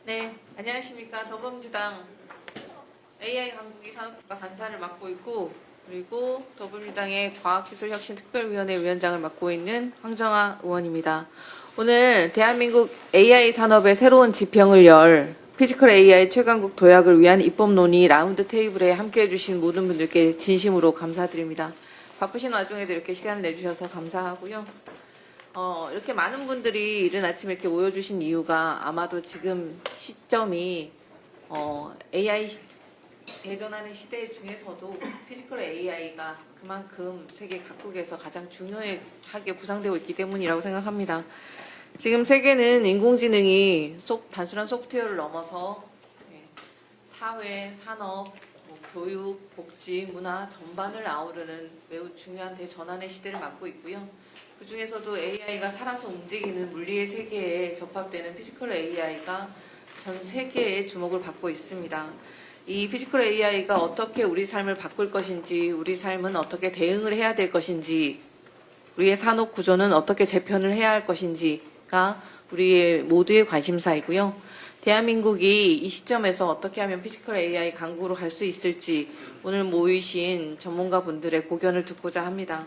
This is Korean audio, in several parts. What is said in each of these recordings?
네, 안녕하십니까. 더불어민주당 AI 강국이 산업국가 간사를 맡고 있고, 그리고 더불어민주당의 과학기술혁신특별위원회 위원장을 맡고 있는 황정아 의원입니다. 오늘 대한민국 AI 산업의 새로운 지평을 열 피지컬 AI 최강국 도약을 위한 입법 논의 라운드 테이블에 함께해 주신 모든 분들께 진심으로 감사드립니다. 바쁘신 와중에도 이렇게 시간을 내주셔서 감사하고요. 이렇게 많은 분들이 이른 아침에 이렇게 모여주신 이유가 아마도 지금 시점이 AI 대전하는 시대 중에서도 피지컬 AI가 그만큼 세계 각국에서 가장 중요하게 부상되고 있기 때문이라고 생각합니다. 지금 세계는 인공지능이 단순한 소프트웨어를 넘어서 사회, 산업, 교육, 복지, 문화 전반을 아우르는 매우 중요한 대전환의 시대를 맞고 있고요. 그 중에서도 AI가 살아서 움직이는 물리의 세계에 접합되는 피지컬 AI가 전 세계의 주목을 받고 있습니다. 이 피지컬 AI가 어떻게 우리 삶을 바꿀 것인지, 우리 삶은 어떻게 대응을 해야 될 것인지, 우리의 산업 구조는 어떻게 재편을 해야 할 것인지가 우리 모두의 관심사이고요. 대한민국이 이 시점에서 어떻게 하면 피지컬 AI 강국으로 갈 수 있을지 오늘 모이신 전문가분들의 고견을 듣고자 합니다.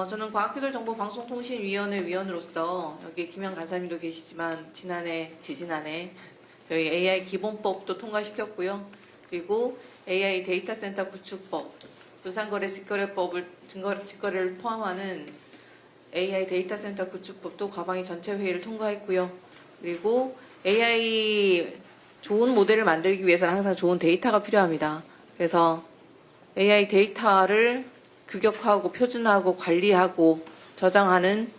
저는 과학기술정보방송통신위원회 위원으로서 여기 김영 간사님도 계시지만 지지난해 저희 AI 기본법도 통과시켰고요. 그리고 AI 데이터센터 구축법, 분산거래 직거래를 포함하는 AI 데이터센터 구축법도 과방위 전체 회의를 통과했고요. 그리고 AI 좋은 모델을 만들기 위해서는 항상 좋은 데이터가 필요합니다. 그래서 AI 데이터를 규격화하고 표준화하고 관리하고 저장하는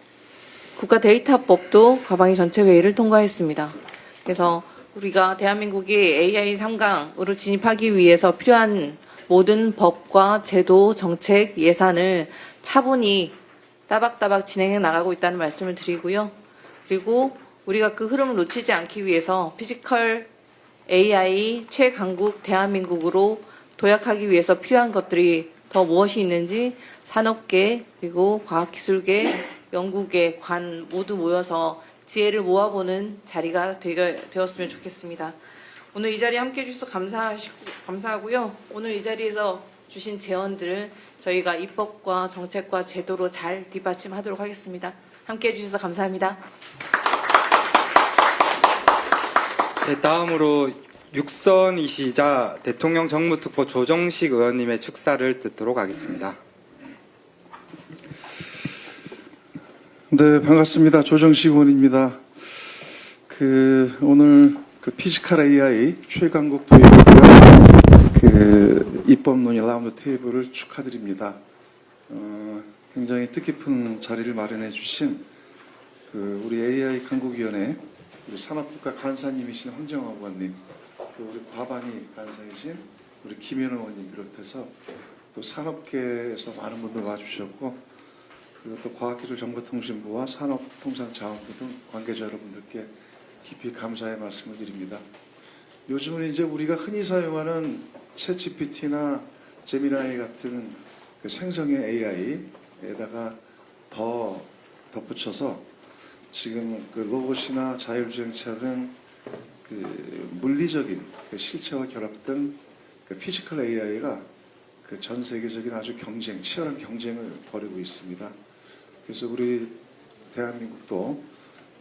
국가데이터법도 과방위 전체 회의를 통과했습니다. 그래서 우리가 대한민국이 AI 3강으로 진입하기 위해서 필요한 모든 법과 제도, 정책, 예산을 차분히 따박따박 진행해 나가고 있다는 말씀을 드리고요. 그리고 우리가 그 흐름을 놓치지 않기 위해서 피지컬 AI 최강국 대한민국으로 도약하기 위해서 필요한 것들이 더 무엇이 있는지 산업계 그리고 과학기술계, 연구계, 관 모두 모여서 지혜를 모아보는 자리가 되었으면 좋겠습니다. 오늘 이 자리에 함께해 주셔서 감사하고요. 오늘 이 자리에서 주신 제언들을 저희가 입법과 정책과 제도로 잘 뒷받침하도록 하겠습니다. 함께해 주셔서 감사합니다. 네, 다음으로 육선이시자 대통령 정무특보 조정식 의원님의 축사를 듣도록 하겠습니다. 네, 반갑습니다. 조정식 의원입니다. 오늘 피지컬 AI 최강국 도입과 입법 논의 라운드 테이블을 축하드립니다. 굉장히 뜻깊은 자리를 마련해 주신 우리 AI 강국위원회 우리 산업국가 간사님이신 황정아 의원님, 또 우리 과방위 간사이신 우리 김현 의원님 비롯해서 또 산업계에서 많은 분들 와주셨고, 그리고 또 과학기술정보통신부와 산업통상자원부 등 관계자 여러분들께 깊이 감사의 말씀을 드립니다. 요즘은 이제 우리가 흔히 사용하는 챗GPT나 제미나이 같은 생성형 AI에다가 더 덧붙여서 지금 로봇이나 자율주행차 등 물리적인 실체와 결합된 피지컬 AI가 전 세계적인 아주 치열한 경쟁을 벌이고 있습니다. 그래서 우리 대한민국도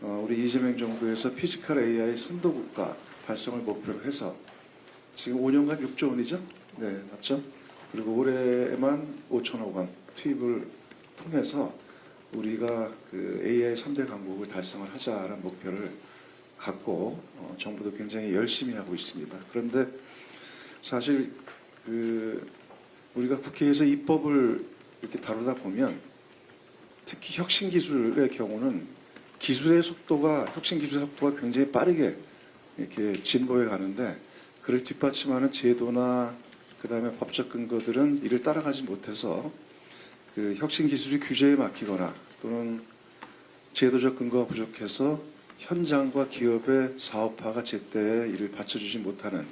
우리 이재명 정부에서 피지컬 AI 선도국가 달성을 목표로 해서 지금 5년간 6조 원이죠? 네, 맞죠? 그리고 올해에만 5천억 원 투입을 통해서 우리가 AI 3대 강국을 달성을 하자는 목표를 갖고 정부도 굉장히 열심히 하고 있습니다. 그런데 사실 우리가 국회에서 입법을 이렇게 다루다 보면 특히 혁신기술의 경우는 혁신기술의 속도가 굉장히 빠르게 이렇게 진보해 가는데, 그를 뒷받침하는 제도나 그다음에 법적 근거들은 이를 따라가지 못해서 혁신기술이 규제에 막히거나 또는 제도적 근거가 부족해서 현장과 기업의 사업화가 제때 이를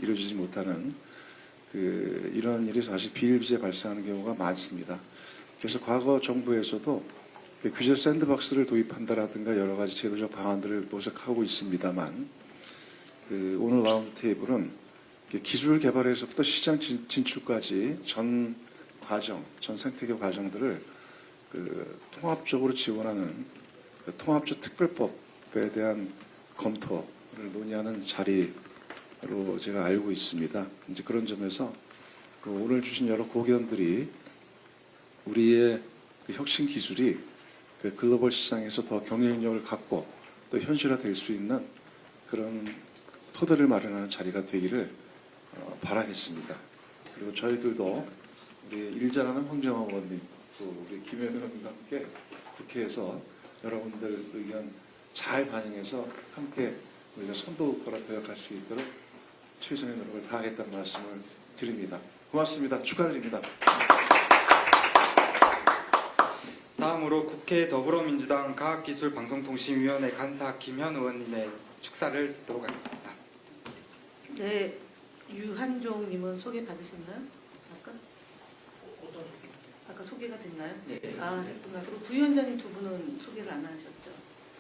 이루어지지 못하는 이런 일이 사실 비일비재 발생하는 경우가 많습니다. 그래서 과거 정부에서도 규제 샌드박스를 도입한다라든가 여러 가지 제도적 방안들을 모색하고 있습니다만 그 오늘 라운드 테이블은 기술 개발에서부터 시장 진출까지 전 과정, 전 생태계 과정들을 그 통합적으로 지원하는 그 통합적 특별법에 대한 검토를 논의하는 자리로 제가 알고 있습니다. 이제 그런 점에서 그 오늘 주신 여러 고견들이 우리의 그 혁신 기술이 그 글로벌 시장에서 더 경쟁력을 갖고 또 현실화될 수 있는 그런 토대를 마련하는 자리가 되기를 바라겠습니다. 그리고 저희들도 우리 일잘하는 황정화 의원님 또 우리 김현우 의원님과 함께 국회에서 여러분들 의견 잘 반영해서 함께 우리가 선도국가로 도약할 수 있도록 최선의 노력을 다하겠다는 말씀을 드립니다. 고맙습니다. 축하드립니다. 다음으로 국회 더불어민주당 과학기술방송통신위원회 간사 김현 의원님의 축사를 듣도록 하겠습니다. 네, 유한종님은 소개 받으셨나요? 아까 소개가 됐나요? 네. 아, 했구나. 그리고 부위원장님 두 분은 소개를 안 하셨죠?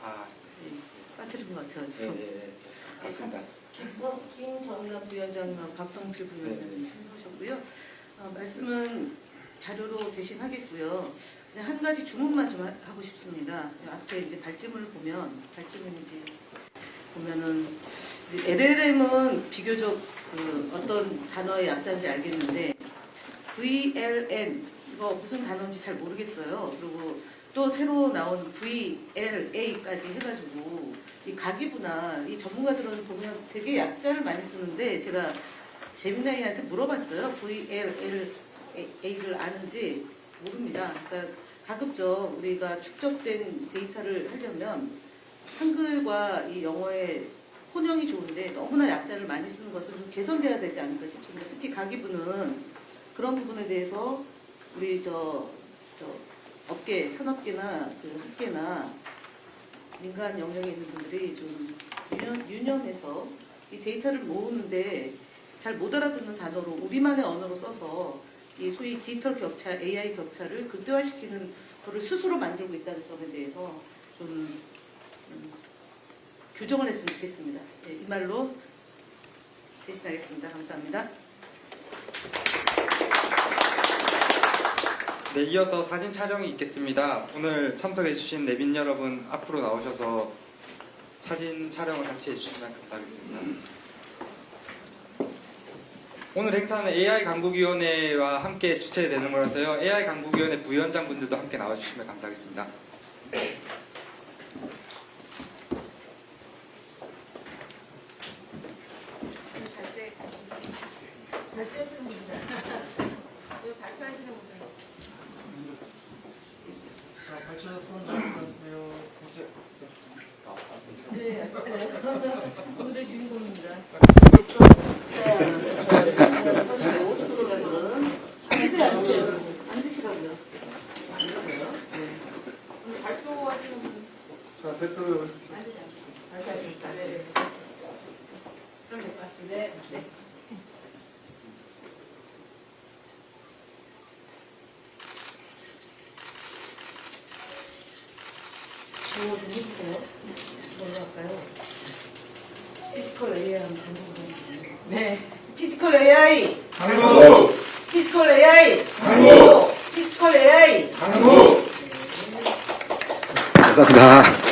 아, 네, 빠뜨린 것 같아요. 네, 맞습니다. 김정남 부위원장님하고 박성필 부위원장님 참석하셨고요. 말씀은 자료로 대신하겠고요. 그냥 한 가지 주문만 좀 하고 싶습니다. 앞에 이제 발제문을 보면은 LLM은 비교적 그 어떤 단어의 약자인지 알겠는데 VLN 이거 무슨 단어인지 잘 모르겠어요. 그리고 또 새로 나온 VLA까지 해가지고 이 가기부나 이 전문가들은 보면 되게 약자를 많이 쓰는데 제가 재미나이한테 물어봤어요. VLA를 아는지 모릅니다. 그러니까 가급적 우리가 축적된 데이터를 하려면 한글과 이 영어의 혼용이 좋은데 너무나 약자를 많이 쓰는 것은 좀 개선돼야 되지 않을까 싶습니다. 특히 가기부는 그런 부분에 대해서 우리 업계, 산업계나 그 학계나 민간 영역에 있는 분들이 좀 유념해서 이 데이터를 모으는데 잘 못 알아듣는 단어로 우리만의 언어로 써서 이 소위 디지털 격차, AI 격차를 극대화시키는 거를 스스로 만들고 있다는 점에 대해서 좀 규정을 했으면 좋겠습니다. 네, 이 말로 대신하겠습니다. 감사합니다. 네, 이어서 사진 촬영이 있겠습니다. 오늘 참석해주신 내빈 여러분 앞으로 나오셔서 사진 촬영을 같이 해주시면 감사하겠습니다. 오늘 행사는 AI 강국위원회와 함께 주최되는 거라서요. AI 강국위원회 부위원장분들도 함께 나와주시면 감사하겠습니다. 발표하시는 분들. 발표하시는 분들. 네, 오늘의 주인공입니다. 앉으시라고요. 발표하시는 분. 자, 대표 앉으십니다. 네. 그럼 될것 같습니다. 네. 뭐 좀 해주세요. 뭘로 할까요? 피지컬 AI 한번 해보겠습니다. 네. 피지컬 AI 한국! 피지컬 AI 한국! 피지컬 AI 한국! 감사합니다.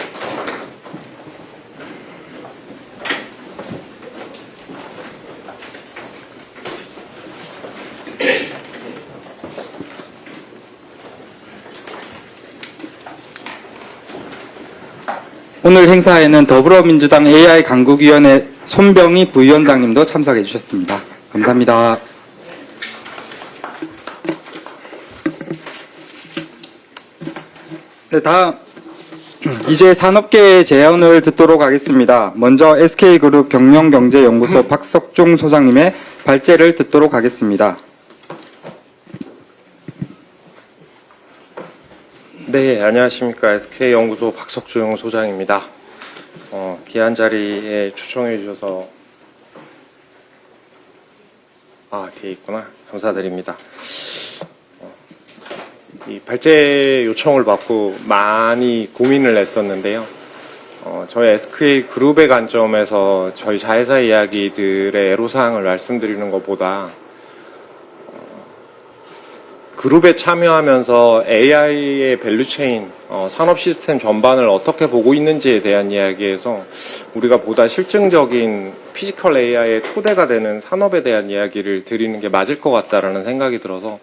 오늘 행사에는 더불어민주당 AI 강국위원회 손병희 부위원장님도 참석해 주셨습니다. 감사합니다. 네, 다음 이제 산업계의 제언을 듣도록 하겠습니다. 먼저 SK그룹 경영경제연구소 박석중 소장님의 발제를 듣도록 하겠습니다. 네, 안녕하십니까. SK연구소 박석중 소장입니다. 귀한 자리에 초청해 주셔서 뒤에 있구나. 감사드립니다. 이 발제 요청을 받고 많이 고민을 했었는데요. 저희 SK 그룹의 관점에서 저희 자회사 이야기들의 애로사항을 말씀드리는 것보다 그룹에 참여하면서 AI의 밸류체인, 산업 시스템 전반을 어떻게 보고 있는지에 대한 이야기에서 우리가 보다 실증적인 피지컬 AI의 토대가 되는 산업에 대한 이야기를 드리는 게 맞을 것 같다라는 생각이 들어서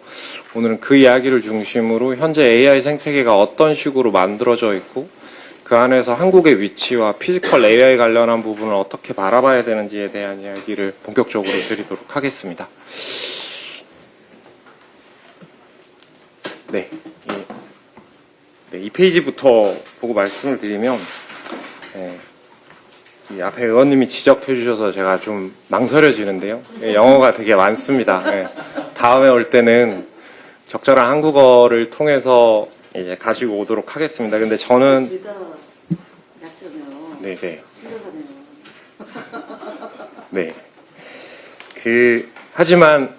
오늘은 그 이야기를 중심으로 현재 AI 생태계가 어떤 식으로 만들어져 있고 그 안에서 한국의 위치와 피지컬 AI 관련한 부분을 어떻게 바라봐야 되는지에 대한 이야기를 본격적으로 드리도록 하겠습니다. 이 페이지부터 보고 말씀을 드리면, 이 앞에 의원님이 지적해 주셔서 제가 좀 망설여지는데요. 영어가 되게 많습니다. 다음에 올 때는 적절한 한국어를 통해서 이제 가지고 오도록 하겠습니다. 근데 저는, 둘 다 약자네요. 네네. 신조사네요. 네. 하지만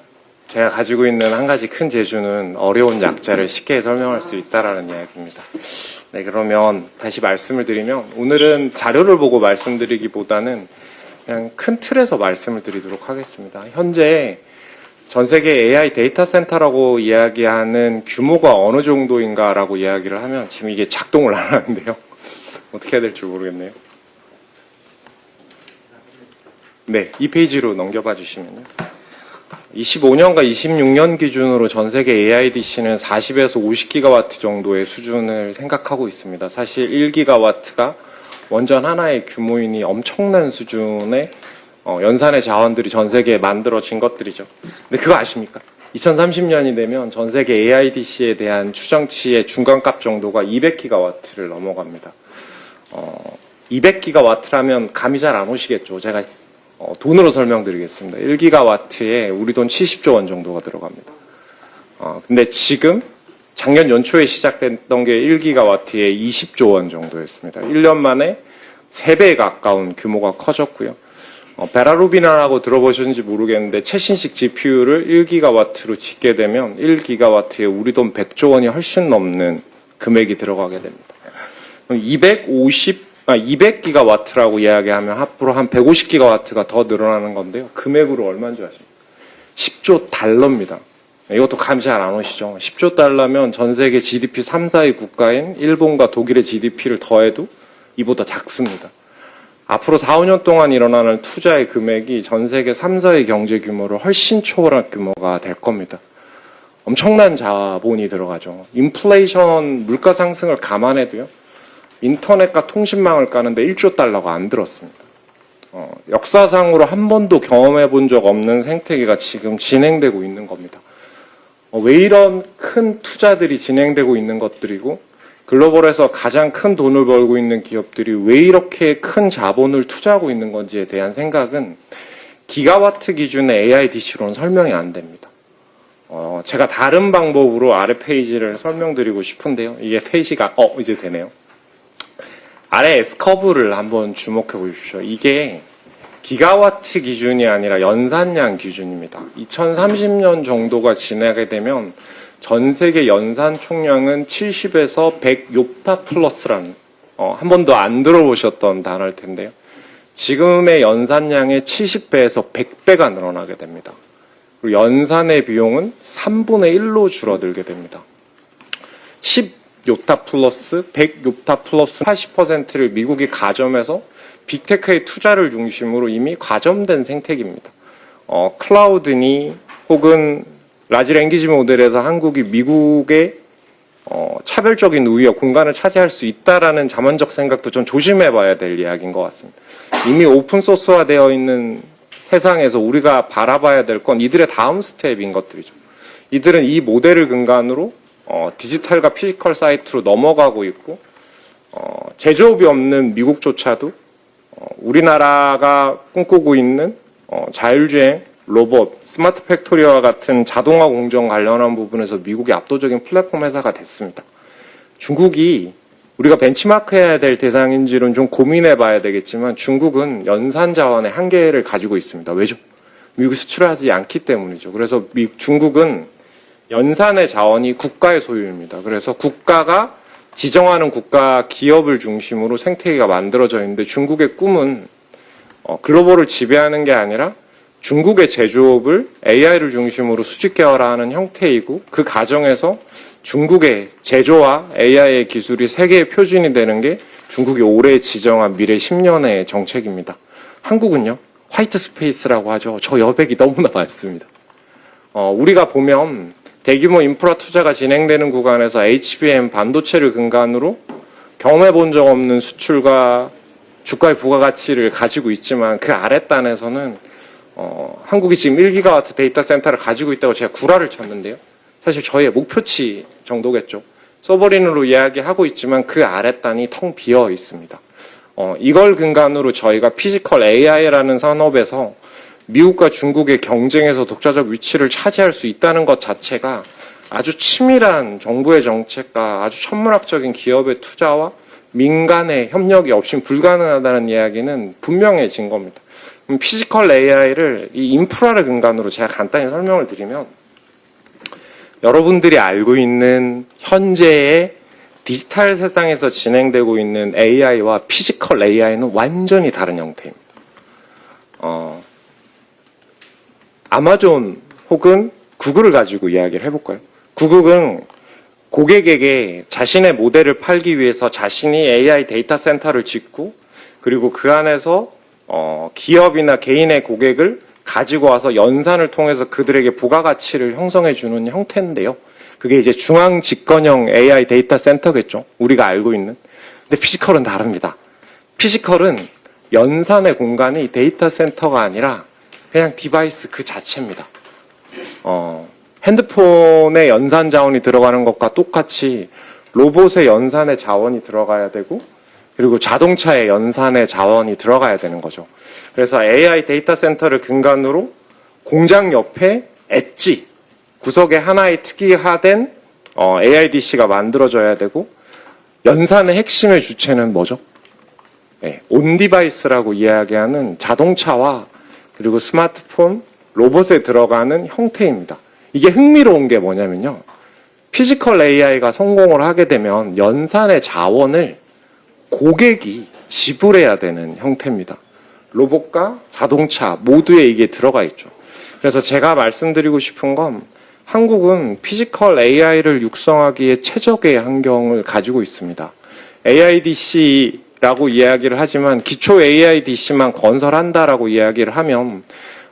제가 가지고 있는 한 가지 큰 재주는 어려운 약자를 쉽게 설명할 수 있다라는 이야기입니다. 네, 그러면 다시 말씀을 드리면 오늘은 자료를 보고 말씀드리기보다는 그냥 큰 틀에서 말씀을 드리도록 하겠습니다. 현재 전 세계 AI 데이터 센터라고 이야기하는 규모가 어느 정도인가라고 이야기를 하면 지금 이게 작동을 안 하는데요. 어떻게 해야 될지 모르겠네요. 네, 이 페이지로 넘겨봐 주시면요. 25년과 26년 기준으로 전 세계 AIDC는 40에서 50기가와트 정도의 수준을 생각하고 있습니다. 사실 1기가와트가 원전 하나의 규모이니 엄청난 수준의 연산의 자원들이 전 세계에 만들어진 것들이죠. 근데 그거 아십니까? 2030년이 되면 전 세계 AIDC에 대한 추정치의 중간값 정도가 200기가와트를 넘어갑니다. 200기가와트라면 감이 잘 안 오시겠죠. 제가 돈으로 설명드리겠습니다. 1기가와트에 우리 돈 70조 원 정도가 들어갑니다. 근데 지금 작년 연초에 시작됐던 게 1기가와트에 20조 원 정도였습니다. 1년 만에 3배 가까운 규모가 커졌고요. 베라루비나라고 들어보셨는지 모르겠는데 최신식 GPU를 1기가와트로 짓게 되면 1기가와트에 우리 돈 100조 원이 훨씬 넘는 금액이 들어가게 됩니다. 200기가와트라고 이야기하면 앞으로 한 150기가와트가 더 늘어나는 건데요. 금액으로 얼마인지 아십니까? 10조 달러입니다. 이것도 감이 잘 안 오시죠? 10조 달러면 전 세계 GDP 3, 4위 국가인 일본과 독일의 GDP를 더해도 이보다 작습니다. 앞으로 4, 5년 동안 일어나는 투자의 금액이 전 세계 3, 4위 경제 규모를 훨씬 초월한 규모가 될 겁니다. 엄청난 자본이 들어가죠. 인플레이션 물가 상승을 감안해도요. 인터넷과 통신망을 까는데 1조 달러가 안 들었습니다. 역사상으로 한 번도 경험해 본 적 없는 생태계가 지금 진행되고 있는 겁니다. 왜 이런 큰 투자들이 진행되고 있는 것들이고 글로벌에서 가장 큰 돈을 벌고 있는 기업들이 왜 이렇게 큰 자본을 투자하고 있는 건지에 대한 생각은 기가와트 기준의 AIDC로는 설명이 안 됩니다. 제가 다른 방법으로 아래 페이지를 설명드리고 싶은데요. 이게 페이지가 이제 되네요. 아래 S커브를 한번 주목해 보십시오. 이게 기가와트 기준이 아니라 연산량 기준입니다. 2030년 정도가 지나게 되면 전 세계 연산 총량은 70에서 100 욥타 플러스라는 한 번도 안 들어보셨던 단어일 텐데요. 지금의 연산량의 70배에서 100배가 늘어나게 됩니다. 그리고 연산의 비용은 3분의 1로 줄어들게 됩니다. 10요타 플러스, 100요타 플러스 80%를 미국이 가점해서 빅테크의 투자를 중심으로 이미 가점된 생태계입니다. 클라우드니 혹은 라지 랭귀지 모델에서 한국이 미국의 차별적인 우위와 공간을 차지할 수 있다라는 자만적 생각도 좀 조심해봐야 될 이야기인 것 같습니다. 이미 오픈소스화되어 있는 세상에서 우리가 바라봐야 될 건 이들의 다음 스텝인 것들이죠. 이들은 이 모델을 근간으로 디지털과 피지컬 사이트로 넘어가고 있고 제조업이 없는 미국조차도 우리나라가 꿈꾸고 있는 자율주행, 로봇, 스마트 팩토리와 같은 자동화 공정 관련한 부분에서 미국이 압도적인 플랫폼 회사가 됐습니다. 중국이 우리가 벤치마크해야 될 대상인지는 좀 고민해 봐야 되겠지만 중국은 연산 자원의 한계를 가지고 있습니다. 왜죠? 미국이 수출하지 않기 때문이죠. 그래서 중국은 연산의 자원이 국가의 소유입니다. 그래서 국가가 지정하는 국가 기업을 중심으로 생태계가 만들어져 있는데 중국의 꿈은 글로벌을 지배하는 게 아니라 중국의 제조업을 AI를 중심으로 수직 계열화하는 형태이고 그 과정에서 중국의 제조와 AI의 기술이 세계의 표준이 되는 게 중국이 올해 지정한 미래 10년의 정책입니다. 한국은요, 화이트 스페이스라고 하죠. 저 여백이 너무나 많습니다. 우리가 보면 대규모 인프라 투자가 진행되는 구간에서 HBM 반도체를 근간으로 경험해 본 적 없는 수출과 주가의 부가가치를 가지고 있지만 그 아랫단에서는 한국이 지금 1기가와트 데이터 센터를 가지고 있다고 제가 구라를 쳤는데요. 사실 저희의 목표치 정도겠죠. 서버린으로 이야기하고 있지만 그 아랫단이 텅 비어 있습니다. 이걸 근간으로 저희가 피지컬 AI라는 산업에서 미국과 중국의 경쟁에서 독자적 위치를 차지할 수 있다는 것 자체가 아주 치밀한 정부의 정책과 아주 천문학적인 기업의 투자와 민간의 협력이 없이는 불가능하다는 이야기는 분명해진 겁니다. 피지컬 AI를 이 인프라를 근간으로 제가 간단히 설명을 드리면 여러분들이 알고 있는 현재의 디지털 세상에서 진행되고 있는 AI와 피지컬 AI는 완전히 다른 형태입니다. 아마존 혹은 구글을 가지고 이야기를 해볼까요? 구글은 고객에게 자신의 모델을 팔기 위해서 자신이 AI 데이터 센터를 짓고 그리고 그 안에서 기업이나 개인의 고객을 가지고 와서 연산을 통해서 그들에게 부가가치를 형성해 주는 형태인데요. 그게 이제 중앙 집권형 AI 데이터 센터겠죠. 우리가 알고 있는. 근데 피지컬은 다릅니다. 피지컬은 연산의 공간이 데이터 센터가 아니라 그냥 디바이스 그 자체입니다. 핸드폰에 연산 자원이 들어가는 것과 똑같이 로봇의 연산의 자원이 들어가야 되고 그리고 자동차의 연산의 자원이 들어가야 되는 거죠. 그래서 AI 데이터 센터를 근간으로 공장 옆에 엣지, 구석에 하나의 특이화된 AIDC가 만들어져야 되고 연산의 핵심의 주체는 뭐죠? 네, 온디바이스라고 이야기하는 자동차와 그리고 스마트폰, 로봇에 들어가는 형태입니다. 이게 흥미로운 게 뭐냐면요. 피지컬 AI가 성공을 하게 되면 연산의 자원을 고객이 지불해야 되는 형태입니다. 로봇과 자동차 모두에 이게 들어가 있죠. 그래서 제가 말씀드리고 싶은 건 한국은 피지컬 AI를 육성하기에 최적의 환경을 가지고 있습니다. AIDC라고 이야기를 하지만 기초 AIDC만 건설한다라고 이야기를 하면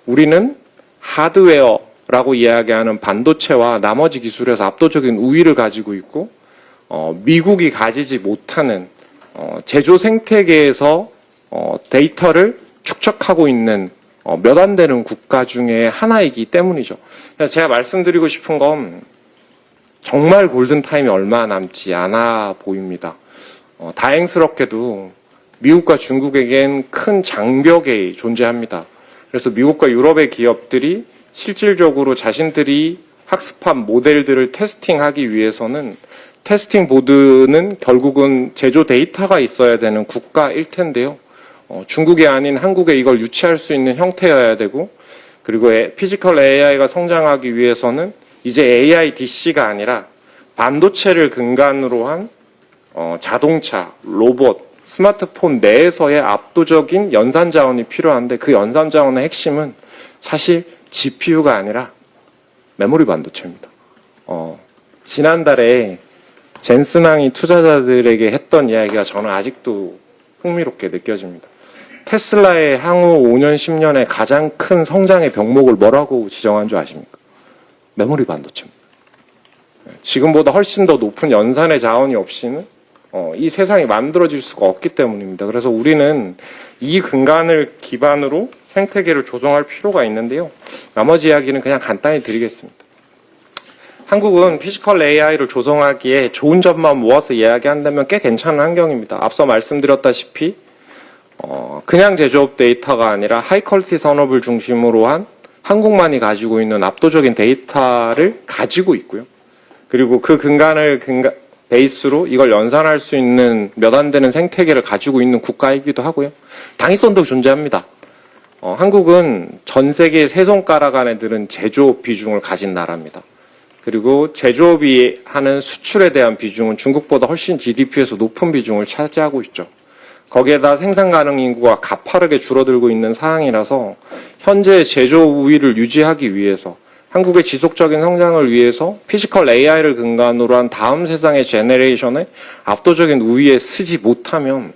우리는 하드웨어라고 이야기하는 반도체와 나머지 기술에서 압도적인 우위를 가지고 있고 미국이 가지지 못하는 제조 생태계에서 데이터를 축적하고 있는 몇 안 되는 국가 중에 하나이기 때문이죠. 제가 말씀드리고 싶은 건 정말 골든타임이 얼마 남지 않아 보입니다. 다행스럽게도 미국과 중국에겐 큰 장벽이 존재합니다. 그래서 미국과 유럽의 기업들이 실질적으로 자신들이 학습한 모델들을 테스팅하기 위해서는 테스팅 보드는 결국은 제조 데이터가 있어야 되는 국가일 텐데요. 중국이 아닌 한국에 이걸 유치할 수 있는 형태여야 되고 그리고 피지컬 AI가 성장하기 위해서는 이제 AIDC가 아니라 반도체를 근간으로 한 자동차, 로봇, 스마트폰 내에서의 압도적인 연산 자원이 필요한데 그 연산 자원의 핵심은 사실 GPU가 아니라 메모리 반도체입니다. 지난달에 젠슨항이 투자자들에게 했던 이야기가 저는 아직도 흥미롭게 느껴집니다. 테슬라의 향후 5년, 10년의 가장 큰 성장의 병목을 뭐라고 지정한 줄 아십니까? 메모리 반도체입니다. 지금보다 훨씬 더 높은 연산의 자원이 없이는 이 세상이 만들어질 수가 없기 때문입니다. 그래서 우리는 이 근간을 기반으로 생태계를 조성할 필요가 있는데요. 나머지 이야기는 그냥 간단히 드리겠습니다. 한국은 피지컬 AI를 조성하기에 좋은 점만 모아서 이야기한다면 꽤 괜찮은 환경입니다. 앞서 말씀드렸다시피 그냥 제조업 데이터가 아니라 하이퀄리티 산업을 중심으로 한 한국만이 가지고 있는 압도적인 데이터를 가지고 있고요. 그리고 그 근간을 베이스로 이걸 연산할 수 있는 몇 안 되는 생태계를 가지고 있는 국가이기도 하고요. 당위성도 존재합니다. 한국은 전 세계 세 손가락 안에 드는 제조업 비중을 가진 나라입니다. 그리고 제조업이 하는 수출에 대한 비중은 중국보다 훨씬 GDP에서 높은 비중을 차지하고 있죠. 거기에다 생산 가능 인구가 가파르게 줄어들고 있는 상황이라서 현재 제조 우위를 유지하기 위해서 한국의 지속적인 성장을 위해서 피지컬 AI를 근간으로 한 다음 세상의 제너레이션의 압도적인 우위에 서지 못하면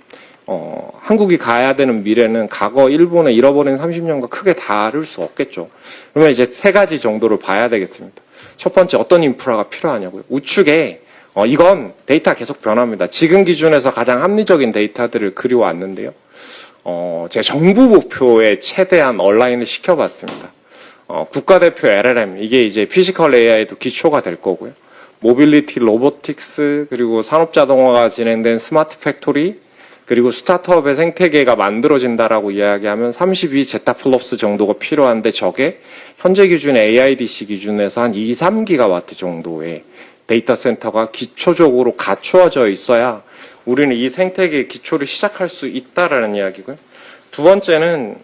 한국이 가야 되는 미래는 과거 일본의 잃어버린 30년과 크게 다를 수 없겠죠. 그러면 이제 세 가지 정도를 봐야 되겠습니다. 첫 번째, 어떤 인프라가 필요하냐고요. 우측에 이건 데이터 계속 변합니다. 지금 기준에서 가장 합리적인 데이터들을 그려왔는데요. 제가 정부 목표에 최대한 얼라인을 시켜봤습니다. 국가대표 LLM, 이게 이제 피지컬 AI도 기초가 될 거고요. 모빌리티, 로보틱스, 그리고 산업자동화가 진행된 스마트 팩토리, 그리고 스타트업의 생태계가 만들어진다라고 이야기하면 32 제타플롭스 정도가 필요한데 저게 현재 기준의 AIDC 기준에서 한 2, 3기가와트 정도의 데이터 센터가 기초적으로 갖추어져 있어야 우리는 이 생태계의 기초를 시작할 수 있다라는 이야기고요. 두 번째는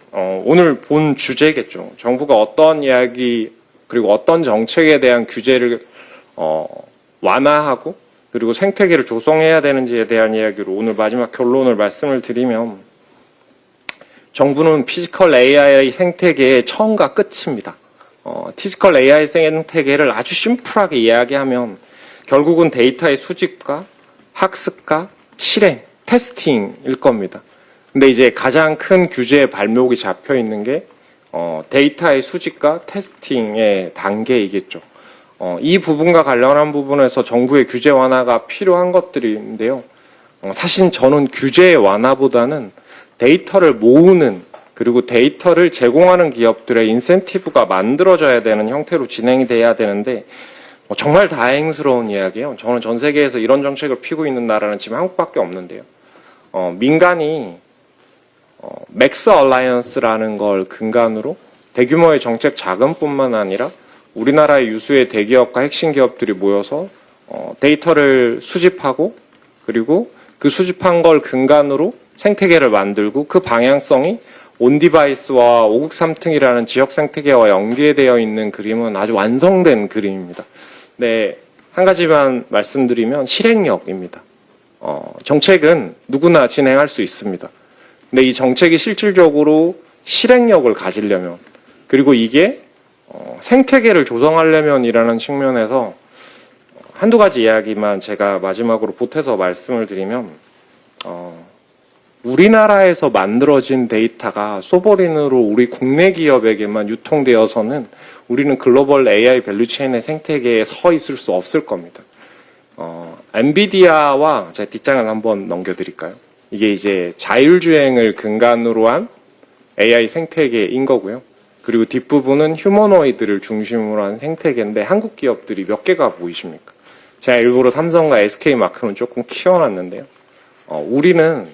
오늘 본 주제겠죠. 정부가 어떤 이야기 그리고 어떤 정책에 대한 규제를 완화하고 그리고 생태계를 조성해야 되는지에 대한 이야기로 오늘 마지막 결론을 말씀을 드리면 정부는 피지컬 AI 생태계의 처음과 끝입니다. 피지컬 AI 생태계를 아주 심플하게 이야기하면 결국은 데이터의 수집과 학습과 실행, 테스팅일 겁니다. 근데 이제 가장 큰 규제의 발목이 잡혀 있는 게 데이터의 수집과 테스팅의 단계이겠죠. 이 부분과 관련한 부분에서 정부의 규제 완화가 필요한 것들인데요. 사실 저는 규제 완화보다는 데이터를 모으는 그리고 데이터를 제공하는 기업들의 인센티브가 만들어져야 되는 형태로 진행이 돼야 되는데 정말 다행스러운 이야기예요. 저는 전 세계에서 이런 정책을 피고 있는 나라는 지금 한국밖에 없는데요. 민간이 맥스 얼라이언스라는 걸 근간으로 대규모의 정책 자금뿐만 아니라 우리나라의 유수의 대기업과 핵심 기업들이 모여서 데이터를 수집하고 그리고 그 수집한 걸 근간으로 생태계를 만들고 그 방향성이 온디바이스와 5국 3등이라는 지역 생태계와 연계되어 있는 그림은 아주 완성된 그림입니다. 네, 한 가지만 말씀드리면 실행력입니다. 정책은 누구나 진행할 수 있습니다. 근데 이 정책이 실질적으로 실행력을 가지려면 그리고 이게 생태계를 조성하려면이라는 측면에서 한두 가지 이야기만 제가 마지막으로 보태서 말씀을 드리면 우리나라에서 만들어진 데이터가 소버린으로 우리 국내 기업에게만 유통되어서는 우리는 글로벌 AI 밸류체인의 생태계에 서 있을 수 없을 겁니다. 엔비디아와 제가 뒷장을 한번 넘겨드릴까요? 이게 이제 자율주행을 근간으로 한 AI 생태계인 거고요. 그리고 뒷부분은 휴머노이드를 중심으로 한 생태계인데 한국 기업들이 몇 개가 보이십니까? 제가 일부러 삼성과 SK 마크는 조금 키워놨는데요. 우리는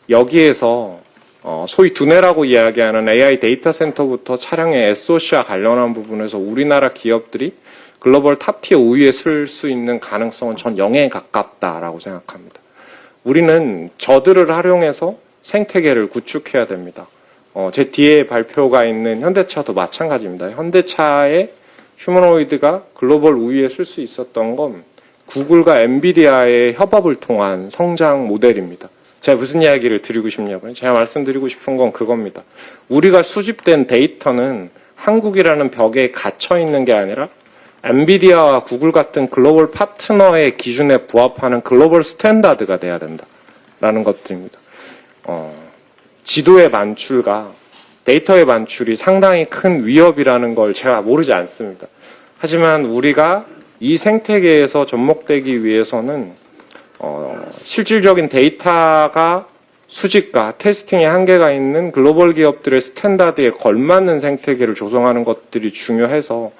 여기에서 소위 두뇌라고 이야기하는 AI 데이터 센터부터 차량의 SOC와 관련한 부분에서 우리나라 기업들이 글로벌 탑티어 우위에 설 수 있는 가능성은 전 0에 가깝다라고 생각합니다. 우리는 저들을 활용해서 생태계를 구축해야 됩니다. 제 뒤에 발표가 있는 현대차도 마찬가지입니다. 현대차의 휴머노이드가 글로벌 우위에 쓸 수 있었던 건 구글과 엔비디아의 협업을 통한 성장 모델입니다. 제가 무슨 이야기를 드리고 싶냐고요? 제가 말씀드리고 싶은 건 그겁니다. 우리가 수집된 데이터는 한국이라는 벽에 갇혀 있는 게 아니라 엔비디아와 구글 같은 글로벌 파트너의 기준에 부합하는 글로벌 스탠다드가 돼야 된다라는 것들입니다. 지도의 만출과 데이터의 만출이 상당히 큰 위협이라는 걸 제가 모르지 않습니다. 하지만 우리가 이 생태계에서 접목되기 위해서는 실질적인 데이터가 수집과 테스팅의 한계가 있는 글로벌 기업들의 스탠다드에 걸맞는 생태계를 조성하는 것들이 중요해서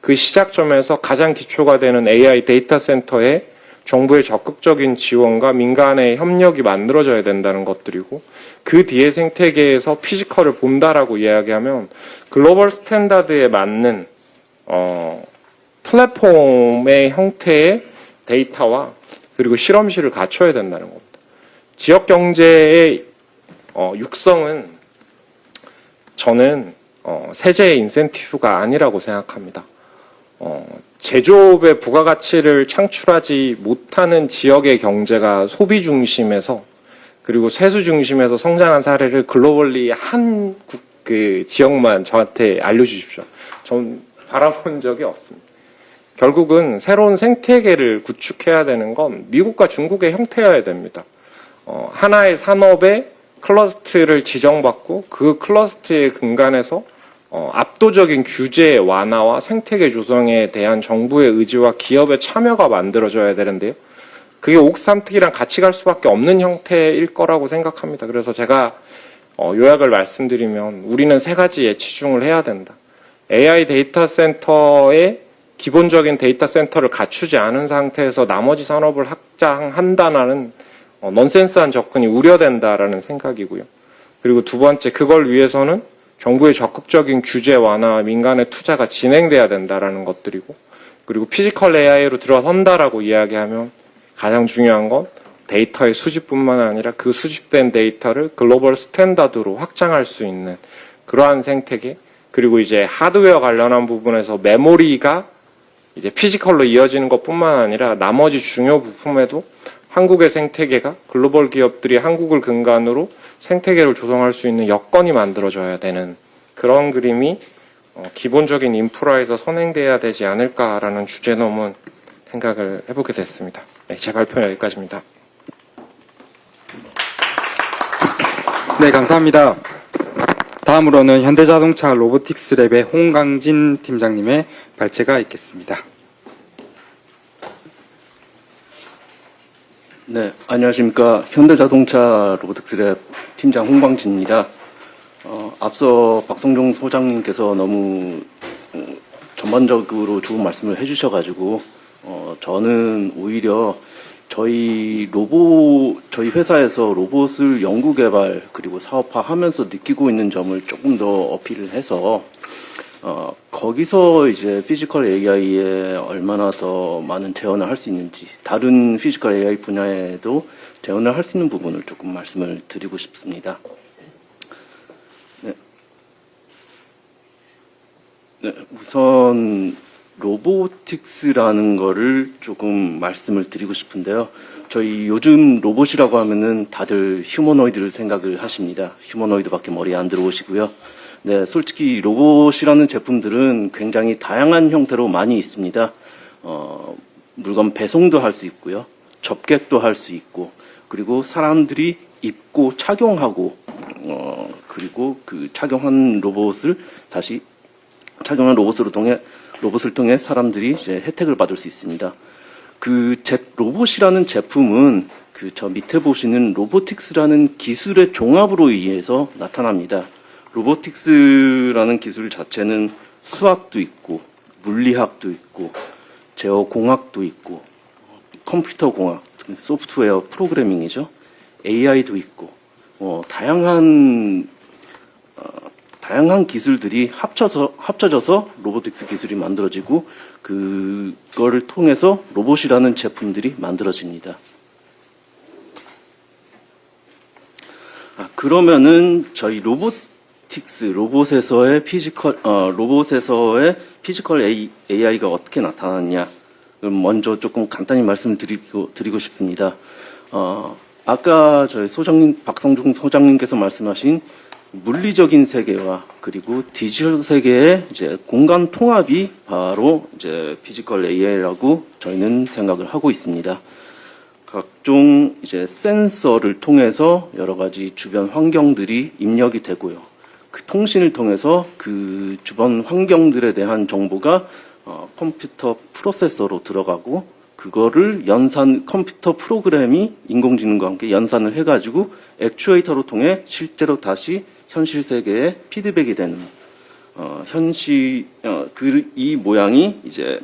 그 시작점에서 가장 기초가 되는 AI 데이터 센터에 정부의 적극적인 지원과 민간의 협력이 만들어져야 된다는 것들이고 그 뒤에 생태계에서 피지컬을 본다라고 이야기하면 글로벌 스탠다드에 맞는 플랫폼의 형태의 데이터와 그리고 실험실을 갖춰야 된다는 겁니다. 지역 경제의 육성은 저는 세제의 인센티브가 아니라고 생각합니다. 제조업의 부가가치를 창출하지 못하는 지역의 경제가 소비 중심에서 그리고 세수 중심에서 성장한 사례를 글로벌리 한 지역만 저한테 알려주십시오. 전 바라본 적이 없습니다. 결국은 새로운 생태계를 구축해야 되는 건 미국과 중국의 형태여야 됩니다. 하나의 산업의 클러스터를 지정받고 그 클러스터의 근간에서 압도적인 규제 완화와 생태계 조성에 대한 정부의 의지와 기업의 참여가 만들어져야 되는데요. 그게 옥삼특이랑 같이 갈 수밖에 없는 형태일 거라고 생각합니다. 그래서 제가 요약을 말씀드리면 우리는 세 가지 예치중을 해야 된다. AI 데이터 센터의 기본적인 데이터 센터를 갖추지 않은 상태에서 나머지 산업을 확장한다는 넌센스한 접근이 우려된다라는 생각이고요. 그리고 두 번째, 그걸 위해서는 정부의 적극적인 규제 완화와 민간의 투자가 진행돼야 된다라는 것들이고, 그리고 피지컬 AI로 들어선다라고 이야기하면 가장 중요한 건 데이터의 수집뿐만 아니라 그 수집된 데이터를 글로벌 스탠다드로 확장할 수 있는 그러한 생태계, 그리고 이제 하드웨어 관련한 부분에서 메모리가 이제 피지컬로 이어지는 것뿐만 아니라 나머지 중요 부품에도 한국의 생태계가 글로벌 기업들이 한국을 근간으로 생태계를 조성할 수 있는 여건이 만들어져야 되는 그런 그림이 기본적인 인프라에서 선행돼야 되지 않을까라는 주제 넘은 생각을 해보게 됐습니다. 네, 제 발표는 여기까지입니다. 네, 감사합니다. 다음으로는 현대자동차 로보틱스랩의 홍강진 팀장님의 발제가 있겠습니다. 네, 안녕하십니까. 현대자동차 로보틱스랩 팀장 홍광진입니다. 앞서 박성종 소장님께서 너무 전반적으로 좋은 말씀을 해주셔가지고 저는 오히려 저희 회사에서 로봇을 연구 개발 그리고 사업화하면서 느끼고 있는 점을 조금 더 어필을 해서 거기서 이제 피지컬 AI에 얼마나 더 많은 재현을 할 수 있는지, 다른 피지컬 AI 분야에도 재현을 할 수 있는 부분을 조금 말씀을 드리고 싶습니다. 네, 우선 로보틱스라는 거를 조금 말씀을 드리고 싶은데요. 저희 요즘 로봇이라고 하면은 다들 휴머노이드를 생각을 하십니다. 휴머노이드밖에 머리에 안 들어오시고요. 네, 솔직히 로봇이라는 제품들은 굉장히 다양한 형태로 많이 있습니다. 물건 배송도 할 수 있고요. 접객도 할 수 있고, 그리고 사람들이 입고 착용하고, 그리고 그 착용한 로봇을 다시 착용한 로봇을 통해 사람들이 이제 혜택을 받을 수 있습니다. 로봇이라는 제품은 저 밑에 보시는 로보틱스라는 기술의 종합으로 의해서 나타납니다. 로보틱스라는 기술 자체는 수학도 있고, 물리학도 있고, 제어공학도 있고, 컴퓨터 공학, 소프트웨어 프로그래밍이죠. AI도 있고, 다양한 기술들이 합쳐져서 로보틱스 기술이 만들어지고, 그거를 통해서 로봇이라는 제품들이 만들어집니다. 그러면은 저희 로봇에서의 피지컬 AI가 어떻게 나타났냐? 먼저 조금 간단히 말씀을 드리고 싶습니다. 아까 저희 박성중 소장님께서 말씀하신 물리적인 세계와 그리고 디지털 세계의 이제 공간 통합이 바로 이제 피지컬 AI라고 저희는 생각을 하고 있습니다. 각종 이제 센서를 통해서 여러 가지 주변 환경들이 입력이 되고요. 그 통신을 통해서 그 주변 환경들에 대한 정보가 컴퓨터 프로세서로 들어가고, 그거를 컴퓨터 프로그램이 인공지능과 함께 연산을 해가지고 액추에이터로 통해 실제로 다시 현실 세계에 피드백이 되는 이 모양이 이제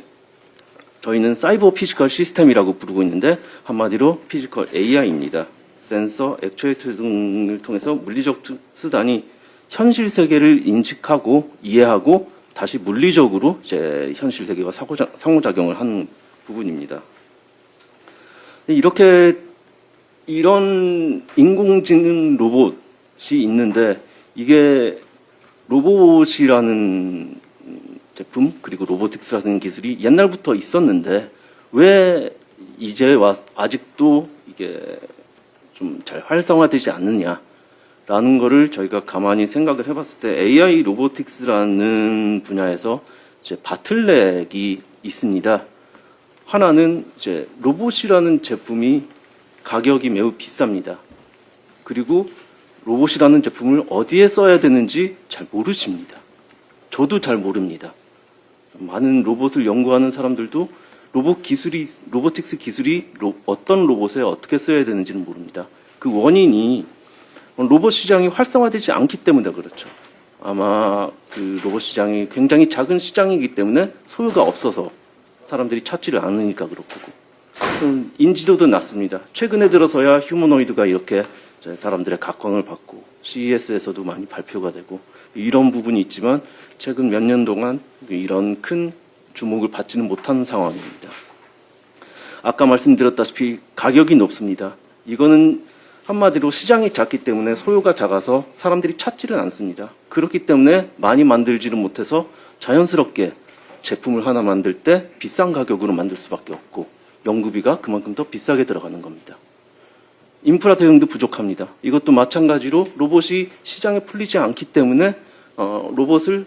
저희는 사이버 피지컬 시스템이라고 부르고 있는데, 한마디로 피지컬 AI입니다. 센서, 액추에이터 등을 통해서 물리적 수단이 현실 세계를 인식하고 이해하고 다시 물리적으로 이제 현실 세계와 상호작용을 하는 부분입니다. 이런 인공지능 로봇이 있는데, 이게 로봇이라는 제품 그리고 로보틱스라는 기술이 옛날부터 있었는데 왜 이제 와 아직도 이게 좀 잘 활성화되지 않느냐라는 거를 저희가 가만히 생각을 해봤을 때 AI 로보틱스라는 분야에서 이제 바틀렉이 있습니다. 하나는 이제 로봇이라는 제품이 가격이 매우 비쌉니다. 그리고 로봇이라는 제품을 어디에 써야 되는지 잘 모르십니다. 저도 잘 모릅니다. 많은 로봇을 연구하는 사람들도 로보틱스 기술이 어떤 로봇에 어떻게 써야 되는지는 모릅니다. 그 원인이 로봇 시장이 활성화되지 않기 때문에 그렇죠. 아마 그 로봇 시장이 굉장히 작은 시장이기 때문에 소유가 없어서 사람들이 찾지를 않으니까 그렇고 인지도도 낮습니다. 최근에 들어서야 휴머노이드가 이렇게 사람들의 각광을 받고 CES에서도 많이 발표가 되고 이런 부분이 있지만 최근 몇 년 동안 이런 큰 주목을 받지는 못하는 상황입니다. 아까 말씀드렸다시피 가격이 높습니다. 이거는 한마디로 시장이 작기 때문에 소요가 작아서 사람들이 찾지를 않습니다. 그렇기 때문에 많이 만들지를 못해서 자연스럽게 제품을 하나 만들 때 비싼 가격으로 만들 수밖에 없고 연구비가 그만큼 더 비싸게 들어가는 겁니다. 인프라 대응도 부족합니다. 이것도 마찬가지로 로봇이 시장에 풀리지 않기 때문에 로봇을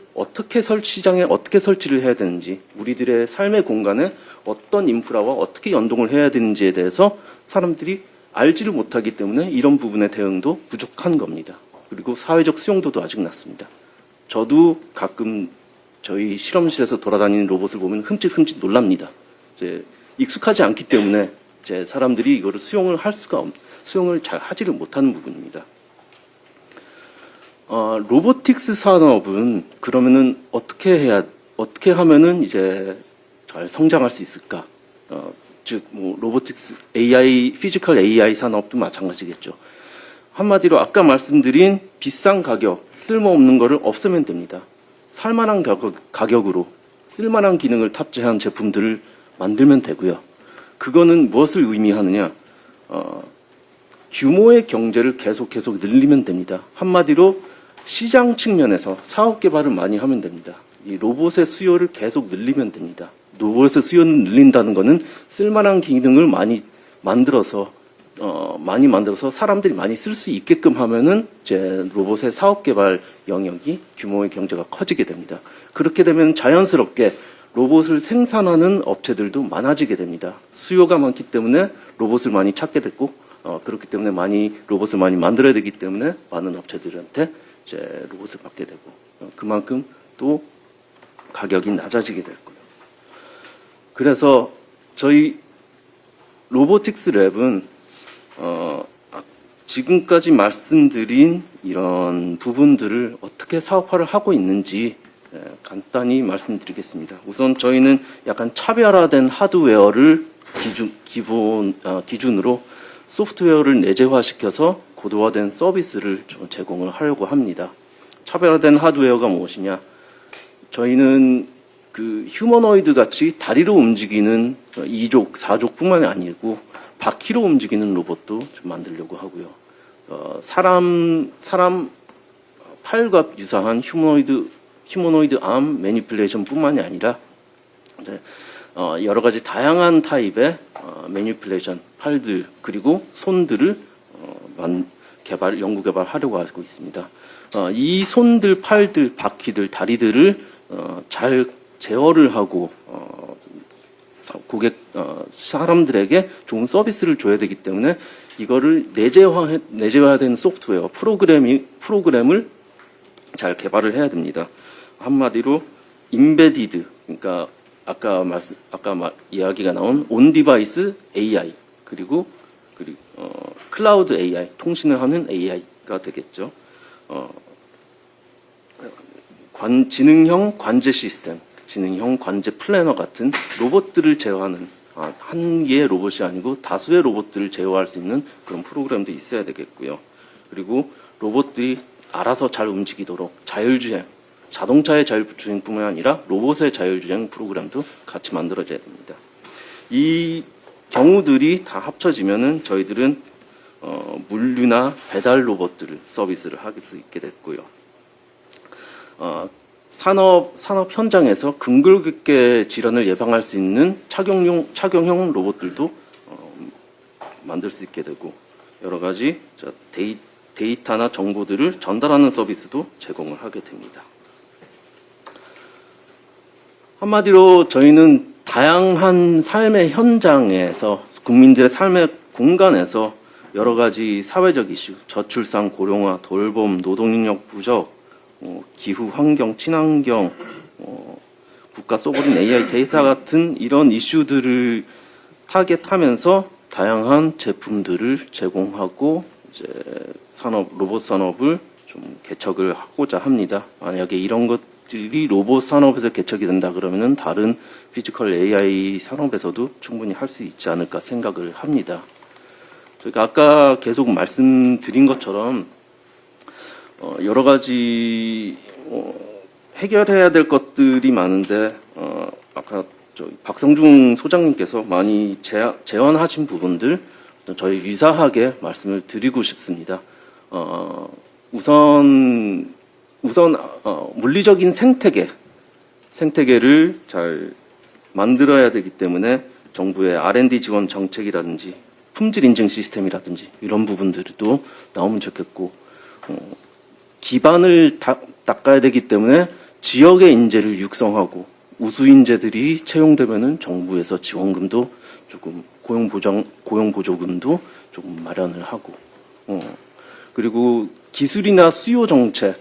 시장에 어떻게 설치를 해야 되는지, 우리들의 삶의 공간에 어떤 인프라와 어떻게 연동을 해야 되는지에 대해서 사람들이 알지를 못하기 때문에 이런 부분의 대응도 부족한 겁니다. 그리고 사회적 수용도도 아직 낮습니다. 저도 가끔 저희 실험실에서 돌아다니는 로봇을 보면 흠칫흠칫 놀랍니다. 이제 익숙하지 않기 때문에 이제 사람들이 이거를 수용을 잘 하지를 못하는 부분입니다. 로보틱스 산업은 그러면은 어떻게 하면은 이제 잘 성장할 수 있을까? 즉, 로보틱스 AI, 피지컬 AI 산업도 마찬가지겠죠. 한마디로 아까 말씀드린 비싼 가격, 쓸모없는 거를 없애면 됩니다. 살만한 가격으로 쓸만한 기능을 탑재한 제품들을 만들면 되고요. 그거는 무엇을 의미하느냐? 규모의 경제를 계속 늘리면 됩니다. 한마디로 시장 측면에서 사업 개발을 많이 하면 됩니다. 이 로봇의 수요를 계속 늘리면 됩니다. 로봇의 수요를 늘린다는 것은 쓸만한 기능을 많이 만들어서 사람들이 많이 쓸 수 있게끔 하면은 이제 로봇의 사업 개발 영역이 규모의 경제가 커지게 됩니다. 그렇게 되면 자연스럽게 로봇을 생산하는 업체들도 많아지게 됩니다. 수요가 많기 때문에 로봇을 많이 찾게 됐고, 그렇기 때문에 로봇을 많이 만들어야 되기 때문에 많은 업체들한테 이제 로봇을 받게 되고, 그만큼 또 가격이 낮아지게 될 거예요. 그래서 저희 로보틱스 랩은 지금까지 말씀드린 이런 부분들을 어떻게 사업화를 하고 있는지 간단히 말씀드리겠습니다. 우선 저희는 약간 차별화된 하드웨어를 기준으로 소프트웨어를 내재화시켜서 고도화된 서비스를 제공을 하려고 합니다. 차별화된 하드웨어가 무엇이냐? 저희는 그 휴머노이드 같이 다리로 움직이는 2족, 4족뿐만이 아니고 바퀴로 움직이는 로봇도 좀 만들려고 하고요. 사람 팔과 유사한 휴머노이드 암 매니플레이션뿐만이 아니라 여러 가지 다양한 타입의 매니플레이션 팔들 그리고 손들을 연구 개발하려고 하고 있습니다. 이 손들, 팔들, 바퀴들, 다리들을 잘 제어를 하고 사람들에게 좋은 서비스를 줘야 되기 때문에 이거를 내재화된 소프트웨어 프로그램을 잘 개발을 해야 됩니다. 한마디로 인베디드, 그러니까 아까 이야기가 나온 온 디바이스 AI 그리고 클라우드 AI, 통신을 하는 AI가 되겠죠. 지능형 관제 시스템, 지능형 관제 플래너 같은 로봇들을 제어하는 한 개의 로봇이 아니고 다수의 로봇들을 제어할 수 있는 그런 프로그램도 있어야 되겠고요. 그리고 로봇들이 알아서 잘 움직이도록 자율주행, 자동차의 자율주행뿐만 아니라 로봇의 자율주행 프로그램도 같이 만들어져야 됩니다. 이 경우들이 다 합쳐지면은 저희들은 물류나 배달 로봇들을 서비스를 할 수 있게 됐고요. 산업 현장에서 근골격계 질환을 예방할 수 있는 착용형 로봇들도 만들 수 있게 되고, 여러 가지 데이터나 정보들을 전달하는 서비스도 제공을 하게 됩니다. 한마디로 저희는 다양한 삶의 현장에서, 국민들의 삶의 공간에서 여러 가지 사회적 이슈, 저출산, 고령화, 돌봄, 노동력 부족, 기후, 환경, 친환경, 국가 소버린 AI 데이터 같은 이런 이슈들을 타겟하면서 다양한 제품들을 제공하고 이제 로봇 산업을 좀 개척을 하고자 합니다. 만약에 이런 것들이 로봇 산업에서 개척이 된다 그러면은 다른 피지컬 AI 산업에서도 충분히 할 수 있지 않을까 생각을 합니다. 그러니까 아까 계속 말씀드린 것처럼 여러 가지 해결해야 될 것들이 많은데 아까 박성중 소장님께서 많이 제언하신 부분들 저희 유사하게 말씀을 드리고 싶습니다. 우선 물리적인 생태계를 잘 만들어야 되기 때문에 정부의 R&D 지원 정책이라든지 품질 인증 시스템이라든지 이런 부분들도 나오면 좋겠고, 기반을 닦아야 되기 때문에 지역의 인재를 육성하고 우수 인재들이 채용되면은 정부에서 지원금도 조금 고용보조금도 조금 마련을 하고, 그리고 기술이나 수요 정책을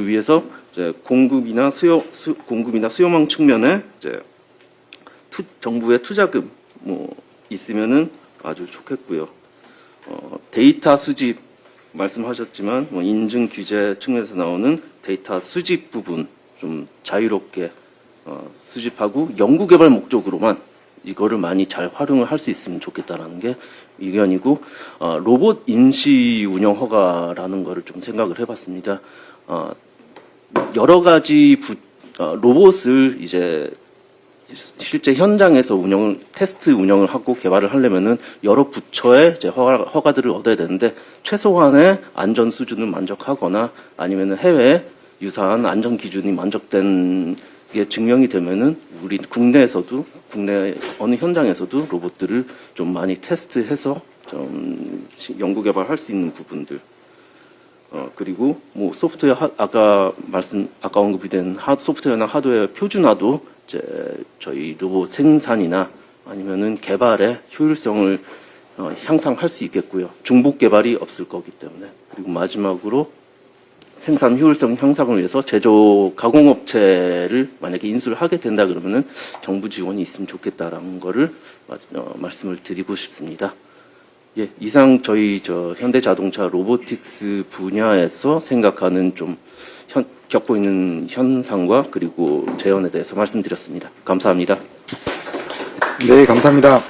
위해서 이제 공급이나 수요망 측면에 이제 정부의 투자금 있으면은 아주 좋겠고요. 데이터 수집 말씀하셨지만 인증 규제 측면에서 나오는 데이터 수집 부분 좀 자유롭게 수집하고 연구개발 목적으로만 이거를 많이 잘 활용을 할 수 있으면 좋겠다라는 게 의견이고, 로봇 임시 운영 허가라는 거를 좀 생각을 해봤습니다. 여러 가지 로봇을 이제 실제 현장에서 테스트 운영을 하고 개발을 하려면은 여러 부처의 이제 허가들을 얻어야 되는데, 최소한의 안전 수준을 만족하거나 아니면은 해외 유사한 안전 기준이 만족된 게 증명이 되면은 우리 국내에서도 국내 어느 현장에서도 로봇들을 좀 많이 테스트해서 좀 연구 개발할 수 있는 부분들. 그리고 소프트웨어 아까 언급이 된 소프트웨어나 하드웨어 표준화도 이제 저희 로봇 생산이나 아니면은 개발의 효율성을 향상할 수 있겠고요. 중복 개발이 없을 거기 때문에. 그리고 마지막으로 생산 효율성 향상을 위해서 제조 가공업체를 만약에 인수를 하게 된다 그러면은 정부 지원이 있으면 좋겠다라는 거를 말씀을 드리고 싶습니다. 예, 이상 저희 현대자동차 로보틱스 분야에서 생각하는 좀 겪고 있는 현상과 그리고 제언에 대해서 말씀드렸습니다. 감사합니다. 네, 감사합니다.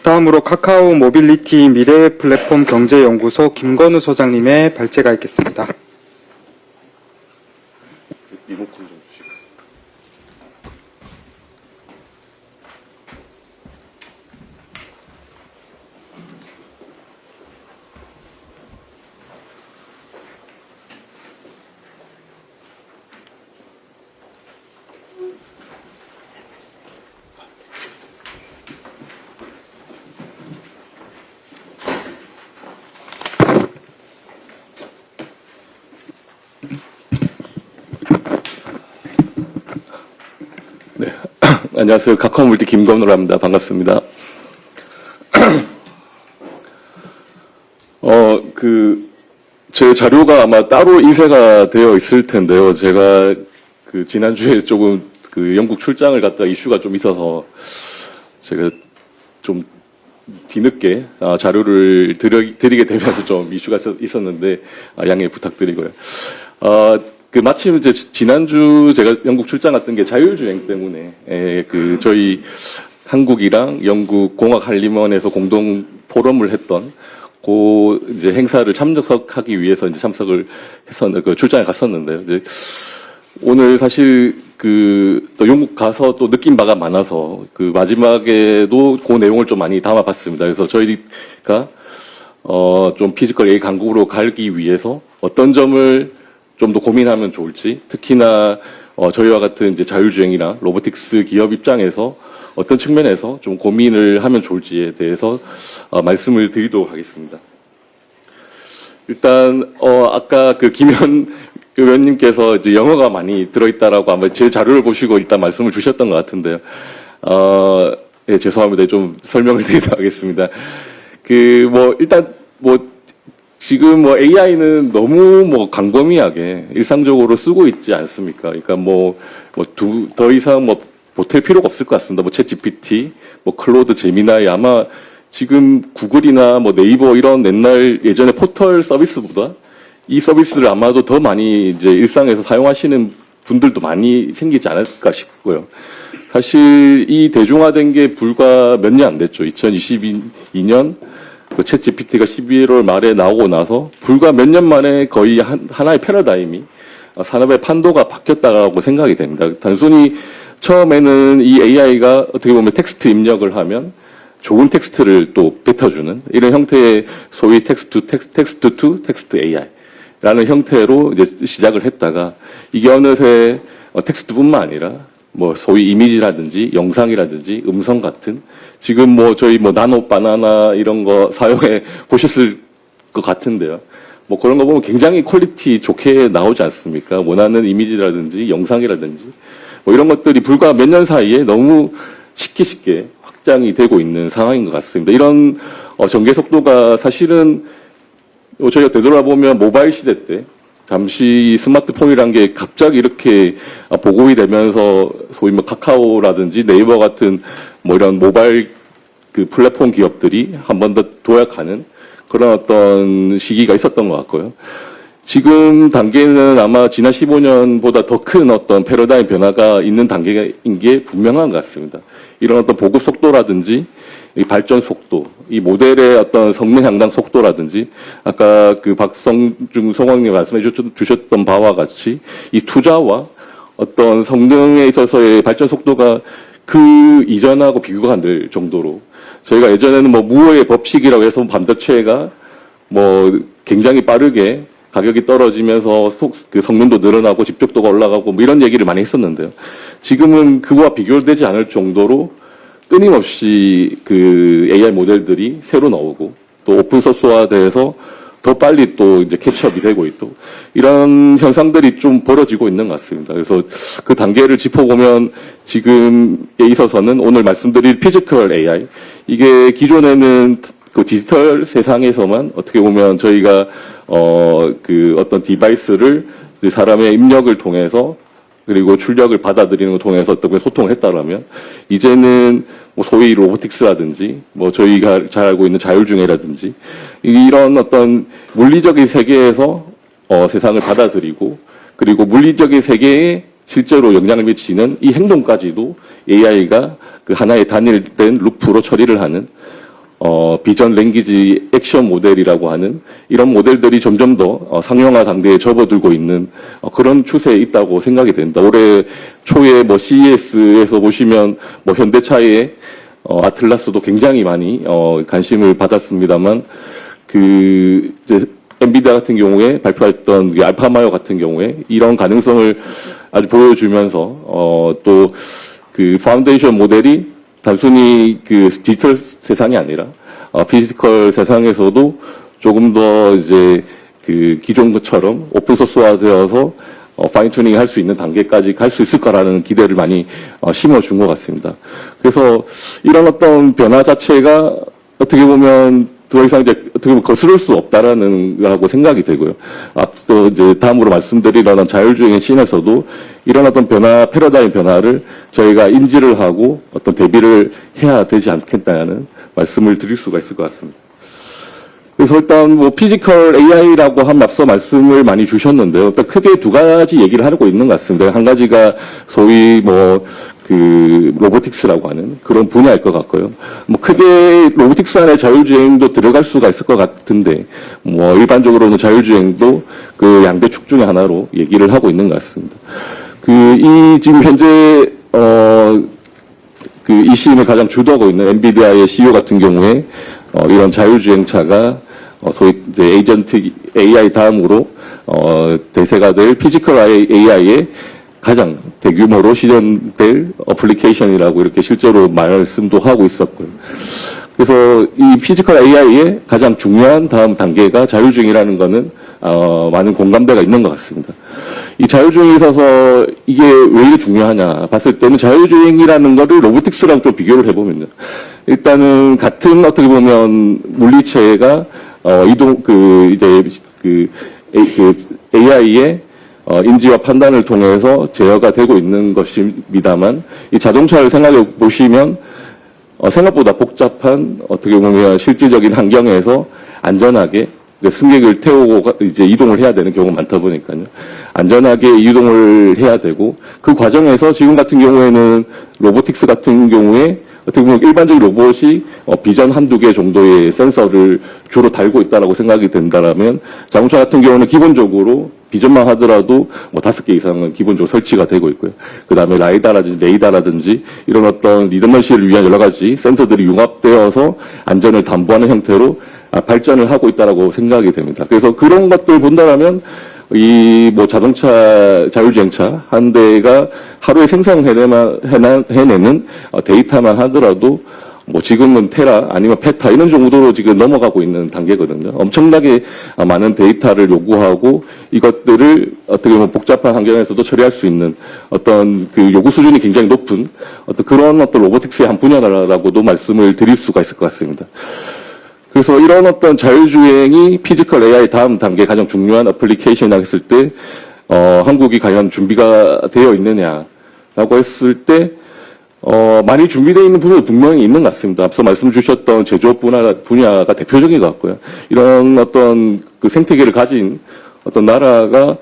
다음으로 카카오 모빌리티 미래 플랫폼 경제연구소 김건우 소장님의 발제가 있겠습니다. 리모컨 좀 주시겠어요? 네, 안녕하세요. 카카오물티 김건우랍니다. 반갑습니다. 제 자료가 아마 따로 인쇄가 되어 있을 텐데요. 제가 지난주에 조금 영국 출장을 갔다 이슈가 좀 있어서 제가 좀 뒤늦게 자료를 드리게 되면서 좀 이슈가 있었는데 양해 부탁드리고요. 마침 이제 지난주 제가 영국 출장 갔던 게 자율주행 때문에 저희 한국이랑 영국 공학한림원에서 공동 포럼을 했던 이제 행사를 참석하기 위해서 이제 참석을 해서 출장에 갔었는데요. 이제 오늘 사실 또 영국 가서 또 느낀 바가 많아서 마지막에도 그 내용을 좀 많이 담아봤습니다. 그래서 저희가 좀 피지컬 AI 강국으로 가기 위해서 어떤 점을 좀 더 고민하면 좋을지, 특히나 저희와 같은 이제 자율주행이나 로보틱스 기업 입장에서 어떤 측면에서 좀 고민을 하면 좋을지에 대해서 말씀을 드리도록 하겠습니다. 일단 아까 그 김현 의원님께서 이제 영어가 많이 들어있다라고 아마 제 자료를 보시고 일단 말씀을 주셨던 것 같은데요. 예, 죄송합니다. 좀 설명을 드리도록 하겠습니다. 일단 지금 AI는 너무 광범위하게 일상적으로 쓰고 있지 않습니까? 그러니까 더 이상 보탤 필요가 없을 것 같습니다. 챗 GPT, 클로드 제미나이 아마 지금 구글이나 네이버 이런 옛날 예전에 포털 서비스보다 이 서비스를 아마도 더 많이 이제 일상에서 사용하시는 분들도 많이 생기지 않을까 싶고요. 사실 이 대중화된 게 불과 몇 년 안 됐죠. 2022년 챗 GPT가 11월 말에 나오고 나서 불과 몇 년 만에 거의 하나의 패러다임이 산업의 판도가 바뀌었다고 생각이 됩니다. 단순히 처음에는 이 AI가 어떻게 보면 텍스트 입력을 하면 좋은 텍스트를 또 뱉어주는 이런 형태의 소위 텍스트 투 텍스트 AI라는 형태로 이제 시작을 했다가 이게 어느새 텍스트뿐만 아니라 소위 이미지라든지 영상이라든지 음성 같은 지금 저희 나노 바나나 이런 거 사용해 보셨을 것 같은데요. 그런 거 보면 굉장히 퀄리티 좋게 나오지 않습니까? 원하는 이미지라든지 영상이라든지 이런 것들이 불과 몇 년 사이에 너무 쉽게 확장이 되고 있는 상황인 것 같습니다. 이런 전개 속도가 사실은 저희가 되돌아보면 모바일 시대 때 잠시 스마트폰이란 게 갑자기 이렇게 보급이 되면서 소위 카카오라든지 네이버 같은 이런 모바일 그 플랫폼 기업들이 한 번 더 도약하는 그런 어떤 시기가 있었던 것 같고요. 지금 단계는 아마 지난 15년보다 더 큰 어떤 패러다임 변화가 있는 단계인 게 분명한 것 같습니다. 이런 어떤 보급 속도라든지 이 발전 속도, 이 모델의 어떤 성능 향상 속도라든지 아까 그 박성중 소장님 말씀해 주셨던 바와 같이 이 투자와 어떤 성능에 있어서의 발전 속도가 그 이전하고 비교가 안 될 정도로 저희가 예전에는 무어의 법칙이라고 해서 반도체가 굉장히 빠르게 가격이 떨어지면서 그 성능도 늘어나고 집적도가 올라가고 이런 얘기를 많이 했었는데요. 지금은 그와 비교되지 않을 정도로 끊임없이 그 AI 모델들이 새로 나오고 또 오픈소스화돼서 더 빨리 또 이제 캐치업이 되고 있고 이런 현상들이 좀 벌어지고 있는 것 같습니다. 그래서 그 단계를 짚어보면 지금에 있어서는 오늘 말씀드릴 피지컬 AI 이게 기존에는 그 디지털 세상에서만 어떻게 보면 저희가 그 어떤 디바이스를 사람의 입력을 통해서 그리고 출력을 받아들이는 걸 통해서 어떻게 소통을 했다라면 이제는 소위 로보틱스라든지 저희가 잘 알고 있는 자율주행이라든지 이런 어떤 물리적인 세계에서 세상을 받아들이고 그리고 물리적인 세계에 실제로 영향을 미치는 이 행동까지도 AI가 그 하나의 단일된 루프로 처리를 하는 비전 랭귀지 액션 모델이라고 하는 이런 모델들이 점점 더 상용화 단계에 접어들고 있는 그런 추세에 있다고 생각이 됩니다. 올해 초에 CES에서 보시면 현대차의 아틀라스도 굉장히 많이 관심을 받았습니다만 그 이제 엔비디아 같은 경우에 발표했던 그 알파마요 같은 경우에 이런 가능성을 아주 보여주면서 또 그 파운데이션 모델이 단순히 그 디지털 세상이 아니라 피지컬 세상에서도 조금 더 이제 그 기존 것처럼 오픈소스화되어서 파인튜닝 할 수 있는 단계까지 갈 수 있을 거라는 기대를 많이 심어준 것 같습니다. 그래서 이런 어떤 변화 자체가 어떻게 보면 더 이상 이제 어떻게 보면 거스를 수 없다라는 거라고 생각이 되고요. 앞서 이제 다음으로 말씀드리려는 자율주행의 씬에서도 이런 어떤 변화, 패러다임 변화를 저희가 인지를 하고 어떤 대비를 해야 되지 않겠다는 말씀을 드릴 수가 있을 것 같습니다. 그래서 일단 피지컬 AI라고 한 앞서 말씀을 많이 주셨는데요. 일단 크게 두 가지 얘기를 하고 있는 것 같습니다. 한 가지가 소위 그 로보틱스라고 하는 그런 분야일 것 같고요. 크게 로보틱스 안에 자율주행도 들어갈 수가 있을 것 같은데 일반적으로는 자율주행도 그 양대 축 중에 하나로 얘기를 하고 있는 것 같습니다. 지금 현재 이 시임을 가장 주도하고 있는 엔비디아의 CEO 같은 경우에 이런 자율주행차가 소위 이제 에이전트 AI 다음으로 대세가 될 피지컬 AI의 가장 대규모로 실현될 어플리케이션이라고 이렇게 실제로 말씀도 하고 있었고요. 그래서 이 피지컬 AI의 가장 중요한 다음 단계가 자율주행이라는 거는 많은 공감대가 있는 것 같습니다. 이 자율주행에 있어서 이게 왜 이렇게 중요하냐 봤을 때는 자율주행이라는 거를 로보틱스랑 좀 비교를 해보면요. 일단은 같은 어떻게 보면 물리체가 AI의 인지와 판단을 통해서 제어가 되고 있는 것입니다만 이 자동차를 생각해 보시면 생각보다 복잡한 어떻게 보면 실질적인 환경에서 안전하게 승객을 태우고 이제 이동을 해야 되는 경우가 많다 보니까요. 안전하게 이동을 해야 되고 그 과정에서 지금 같은 경우에는 로보틱스 같은 경우에 어떻게 보면 일반적인 로봇이 비전 한두 개 정도의 센서를 주로 달고 있다라고 생각이 된다라면 자동차 같은 경우는 기본적으로 비전만 하더라도 뭐 5개 이상은 기본적으로 설치가 되고 있고요. 그 다음에 라이다라든지 레이다라든지 이런 어떤 리더너시를 위한 여러 가지 센서들이 융합되어서 안전을 담보하는 형태로 발전을 하고 있다라고 생각이 됩니다. 그래서 그런 것들 본다라면 이 뭐 자동차 자율주행차 한 대가 하루에 생성해내는 데이터만 하더라도 뭐 지금은 테라 아니면 페타 이런 정도로 지금 넘어가고 있는 단계거든요. 엄청나게 많은 데이터를 요구하고 이것들을 어떻게 보면 복잡한 환경에서도 처리할 수 있는 어떤 그 요구 수준이 굉장히 높은 어떤 그런 어떤 로보틱스의 한 분야라고도 말씀을 드릴 수가 있을 것 같습니다. 그래서 이런 어떤 자율주행이 피지컬 AI 다음 단계 가장 중요한 어플리케이션이라고 했을 때, 한국이 과연 준비가 되어 있느냐라고 했을 때, 많이 준비되어 있는 부분이 분명히 있는 것 같습니다. 앞서 말씀 주셨던 제조업 분야가 대표적인 것 같고요. 이런 어떤 그 생태계를 가진 어떤 나라가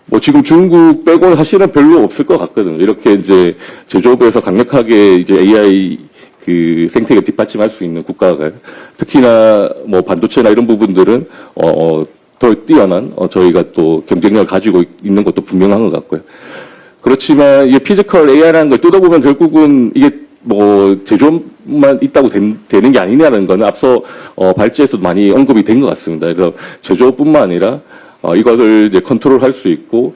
뭐 지금 중국 빼고는 사실은 별로 없을 것 같거든요. 이렇게 이제 제조업에서 강력하게 이제 AI 그 생태계 뒷받침할 수 있는 국가가 특히나 뭐 반도체나 이런 부분들은 더 뛰어난 저희가 또 경쟁력을 가지고 있는 것도 분명한 것 같고요. 그렇지만 이 피지컬 AI라는 걸 뜯어보면 결국은 이게 뭐 제조업만 있다고 되는 게 아니냐는 거는 앞서 발제에서도 많이 언급이 된 것 같습니다. 그래서 제조업뿐만 아니라 이것을 이제 컨트롤할 수 있고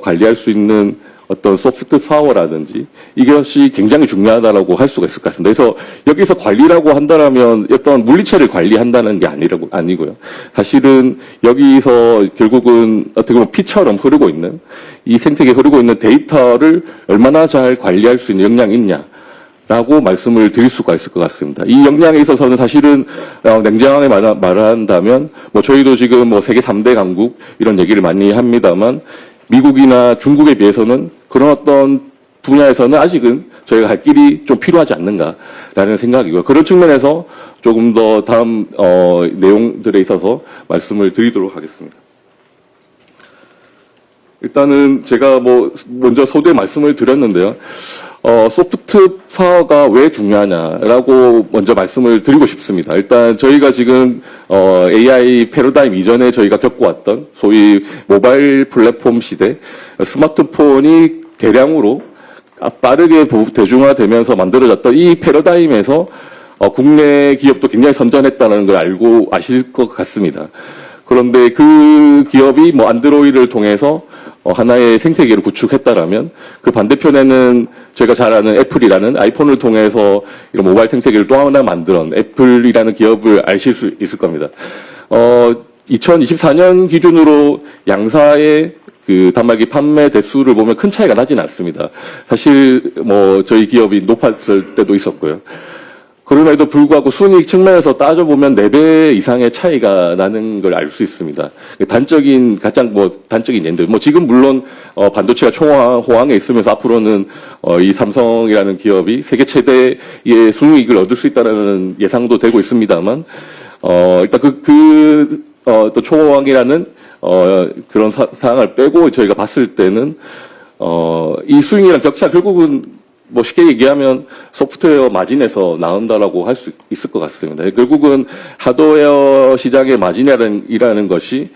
관리할 수 있는 어떤 소프트 파워라든지 이것이 굉장히 중요하다라고 할 수가 있을 것 같습니다. 그래서 여기서 관리라고 한다라면 어떤 물리체를 관리한다는 게 아니고요. 사실은 여기서 결국은 어떻게 보면 피처럼 흐르고 있는 이 생태계에 흐르고 있는 데이터를 얼마나 잘 관리할 수 있는 역량이 있냐라고 말씀을 드릴 수가 있을 것 같습니다. 이 역량에 있어서는 사실은 냉정하게 말한다면 뭐 저희도 지금 뭐 세계 3대 강국 이런 얘기를 많이 합니다만 미국이나 중국에 비해서는 그런 어떤 분야에서는 아직은 저희가 갈 길이 좀 필요하지 않는가라는 생각이고요. 그런 측면에서 조금 더 다음 내용들에 있어서 말씀을 드리도록 하겠습니다. 일단은 제가 뭐 먼저 소대 말씀을 드렸는데요. 소프트 파워가 왜 중요하냐라고 먼저 말씀을 드리고 싶습니다. 일단 저희가 지금 AI 패러다임 이전에 저희가 겪어왔던 소위 모바일 플랫폼 시대, 스마트폰이 대량으로 빠르게 대중화되면서 만들어졌던 이 패러다임에서 국내 기업도 굉장히 선전했다는 걸 알고 아실 것 같습니다. 그런데 그 기업이 뭐 안드로이드를 통해서 하나의 생태계를 구축했다라면 그 반대편에는 제가 잘 아는 애플이라는 아이폰을 통해서 이런 모바일 생태계를 또 하나 만든 애플이라는 기업을 아실 수 있을 겁니다. 2024년 기준으로 양사의 그 단말기 판매 대수를 보면 큰 차이가 나지는 않습니다. 사실 뭐 저희 기업이 높았을 때도 있었고요. 그럼에도 불구하고 순이익 측면에서 따져보면 4배 이상의 차이가 나는 걸 알 수 있습니다. 가장 단적인 예인데, 뭐 지금 물론, 반도체가 호황에 있으면서 앞으로는, 이 삼성이라는 기업이 세계 최대의 순이익을 얻을 수 있다는 예상도 되고 있습니다만, 일단 또 초호황이라는, 그런 사항을 빼고 저희가 봤을 때는, 이 수익이랑 격차 결국은 뭐 쉽게 얘기하면 소프트웨어 마진에서 나온다라고 할 수 있을 것 같습니다. 결국은 하드웨어 시장의 마진이라는 것이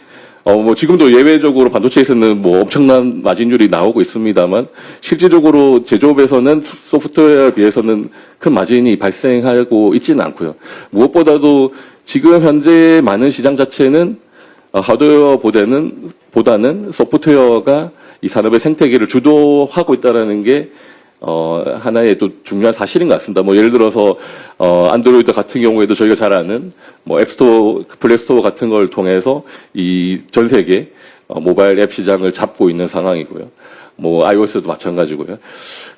뭐 지금도 예외적으로 반도체에서는 뭐 엄청난 마진율이 나오고 있습니다만 실질적으로 제조업에서는 소프트웨어에 비해서는 큰 마진이 발생하고 있지는 않고요. 무엇보다도 지금 현재 많은 시장 자체는 하드웨어보다는 소프트웨어가 이 산업의 생태계를 주도하고 있다는 게 하나의 또 중요한 사실인 것 같습니다. 뭐 예를 들어서 안드로이드 같은 경우에도 저희가 잘 아는 뭐 앱스토어, 플레이스토어 같은 걸 통해서 이 전 세계 모바일 앱 시장을 잡고 있는 상황이고요. 뭐 iOS도 마찬가지고요.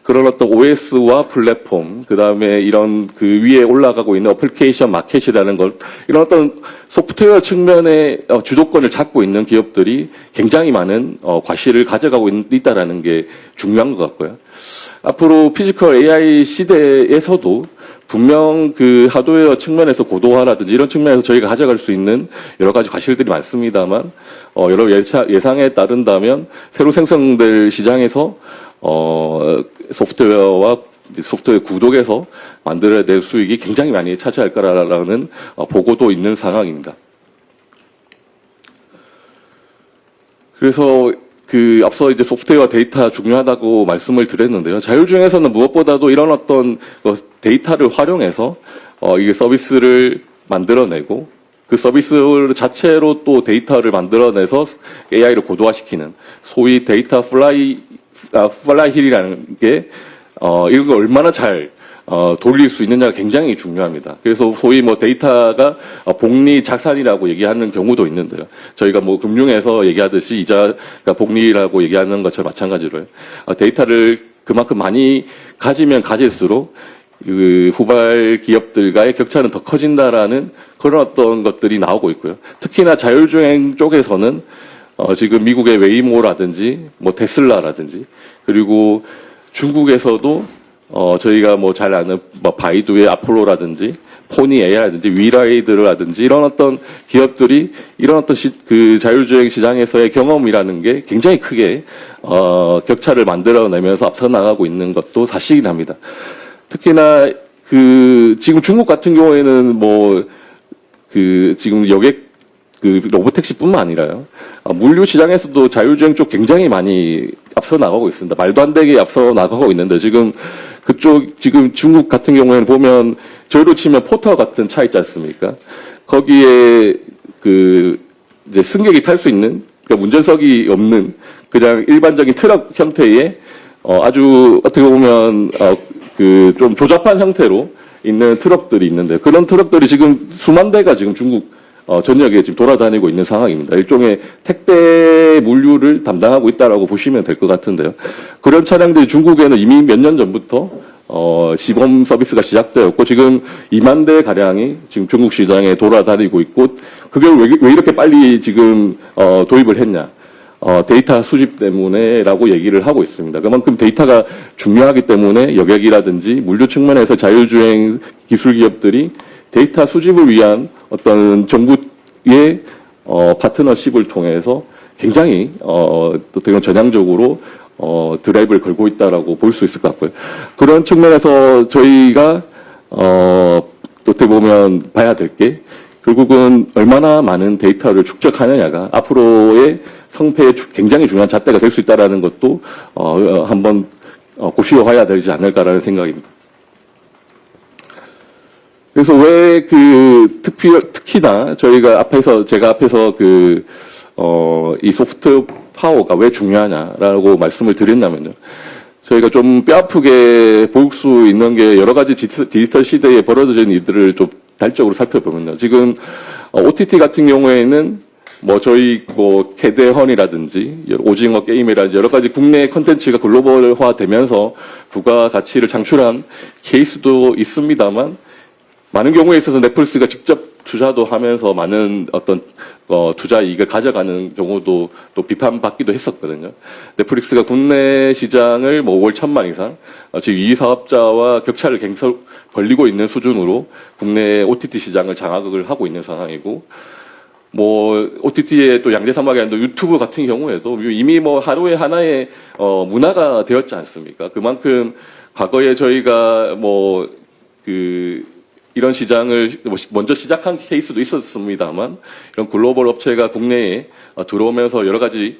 그런 어떤 OS와 플랫폼, 그 다음에 이런 그 위에 올라가고 있는 어플리케이션 마켓이라는 것, 이런 어떤 소프트웨어 측면의 주도권을 잡고 있는 기업들이 굉장히 많은 과실을 가져가고 있다라는 게 중요한 것 같고요. 앞으로 피지컬 AI 시대에서도 분명 그 하드웨어 측면에서 고도화라든지 이런 측면에서 저희가 가져갈 수 있는 여러 가지 과실들이 많습니다만, 여러 예상에 따른다면 새로 생성될 시장에서 소프트웨어와 소프트웨어 구독에서 만들어야 될 수익이 굉장히 많이 차지할 거라는 보고도 있는 상황입니다. 그래서 그 앞서 이제 소프트웨어 데이터 중요하다고 말씀을 드렸는데요. 자율주행에서는 무엇보다도 이런 어떤 데이터를 활용해서 이게 서비스를 만들어내고 그 서비스 자체로 또 데이터를 만들어내서 AI를 고도화시키는 소위 데이터 플라이힐이라는 게 이걸 얼마나 잘 돌릴 수 있느냐가 굉장히 중요합니다. 그래서 소위 뭐 데이터가 복리 자산이라고 얘기하는 경우도 있는데요. 저희가 뭐 금융에서 얘기하듯이 이자가 복리라고 얘기하는 것처럼 마찬가지로요. 데이터를 그만큼 많이 가지면 가질수록 그 후발 기업들과의 격차는 더 커진다라는 그런 어떤 것들이 나오고 있고요. 특히나 자율주행 쪽에서는 지금 미국의 웨이모라든지 뭐 테슬라라든지 그리고 중국에서도 저희가 뭐 잘 아는 뭐 바이두의 아폴로라든지 포니 AI라든지 위라이드라든지 이런 어떤 기업들이 이런 어떤 그 자율주행 시장에서의 경험이라는 게 굉장히 크게 격차를 만들어내면서 앞서 나가고 있는 것도 사실이긴 합니다. 특히나 그 지금 중국 같은 경우에는 뭐 그 지금 여객 그 로보택시뿐만 아니라요. 물류 시장에서도 자율주행 쪽 굉장히 많이 앞서 나가고 있습니다. 말도 안 되게 앞서 나가고 있는데 지금 그쪽 지금 중국 같은 경우에는 보면 저희로 치면 포터 같은 차 있지 않습니까? 거기에 그 이제 승객이 탈 수 있는 그러니까 운전석이 없는 그냥 일반적인 트럭 형태의 아주 어떻게 보면 그 좀 조잡한 형태로 있는 트럭들이 있는데 그런 트럭들이 지금 수만 대가 지금 중국 전역에 지금 돌아다니고 있는 상황입니다. 일종의 택배 물류를 담당하고 있다라고 보시면 될 것 같은데요. 그런 차량들이 중국에는 이미 몇 년 전부터 시범 서비스가 시작되었고 지금 2만 대 가량이 지금 중국 시장에 돌아다니고 있고 그게 왜 이렇게 빨리 지금 도입을 했냐? 데이터 수집 때문에라고 얘기를 하고 있습니다. 그만큼 데이터가 중요하기 때문에 여객이라든지 물류 측면에서 자율주행 기술 기업들이 데이터 수집을 위한 어떤 정부의 파트너십을 통해서 굉장히 어떻게 보면 전향적으로 드라이브를 걸고 있다라고 볼 수 있을 것 같고요. 그런 측면에서 저희가 어떻게 보면 봐야 될 게 결국은 얼마나 많은 데이터를 축적하느냐가 앞으로의 성패에 굉장히 중요한 잣대가 될 수 있다라는 것도 한번 고시해봐야 되지 않을까라는 생각입니다. 그래서 왜 그 특히나 제가 앞에서 이 소프트 파워가 왜 중요하냐라고 말씀을 드렸냐면요. 저희가 좀 뼈아프게 볼 수 있는 게 여러 가지 디지털 시대에 벌어진 일들을 좀 달적으로 살펴보면요. 지금 OTT 같은 경우에는 뭐 저희 뭐 캐대헌이라든지 오징어 게임이라든지 여러 가지 국내 컨텐츠가 글로벌화 되면서 부가가치를 창출한 케이스도 있습니다만 많은 경우에 있어서 넷플릭스가 직접 투자도 하면서 많은 어떤 투자 이익을 가져가는 경우도 또 비판받기도 했었거든요. 넷플릭스가 국내 시장을 뭐 월 1,000만 이상 지금 2위 사업자와 격차를 계속 벌리고 있는 수준으로 국내 OTT 시장을 장악을 하고 있는 상황이고 뭐 OTT의 또 양대 산맥이 아닌 유튜브 같은 경우에도 이미 뭐 하루에 하나의 문화가 되었지 않습니까? 그만큼 과거에 저희가 뭐 이런 시장을 먼저 시작한 케이스도 있었습니다만 이런 글로벌 업체가 국내에 들어오면서 여러 가지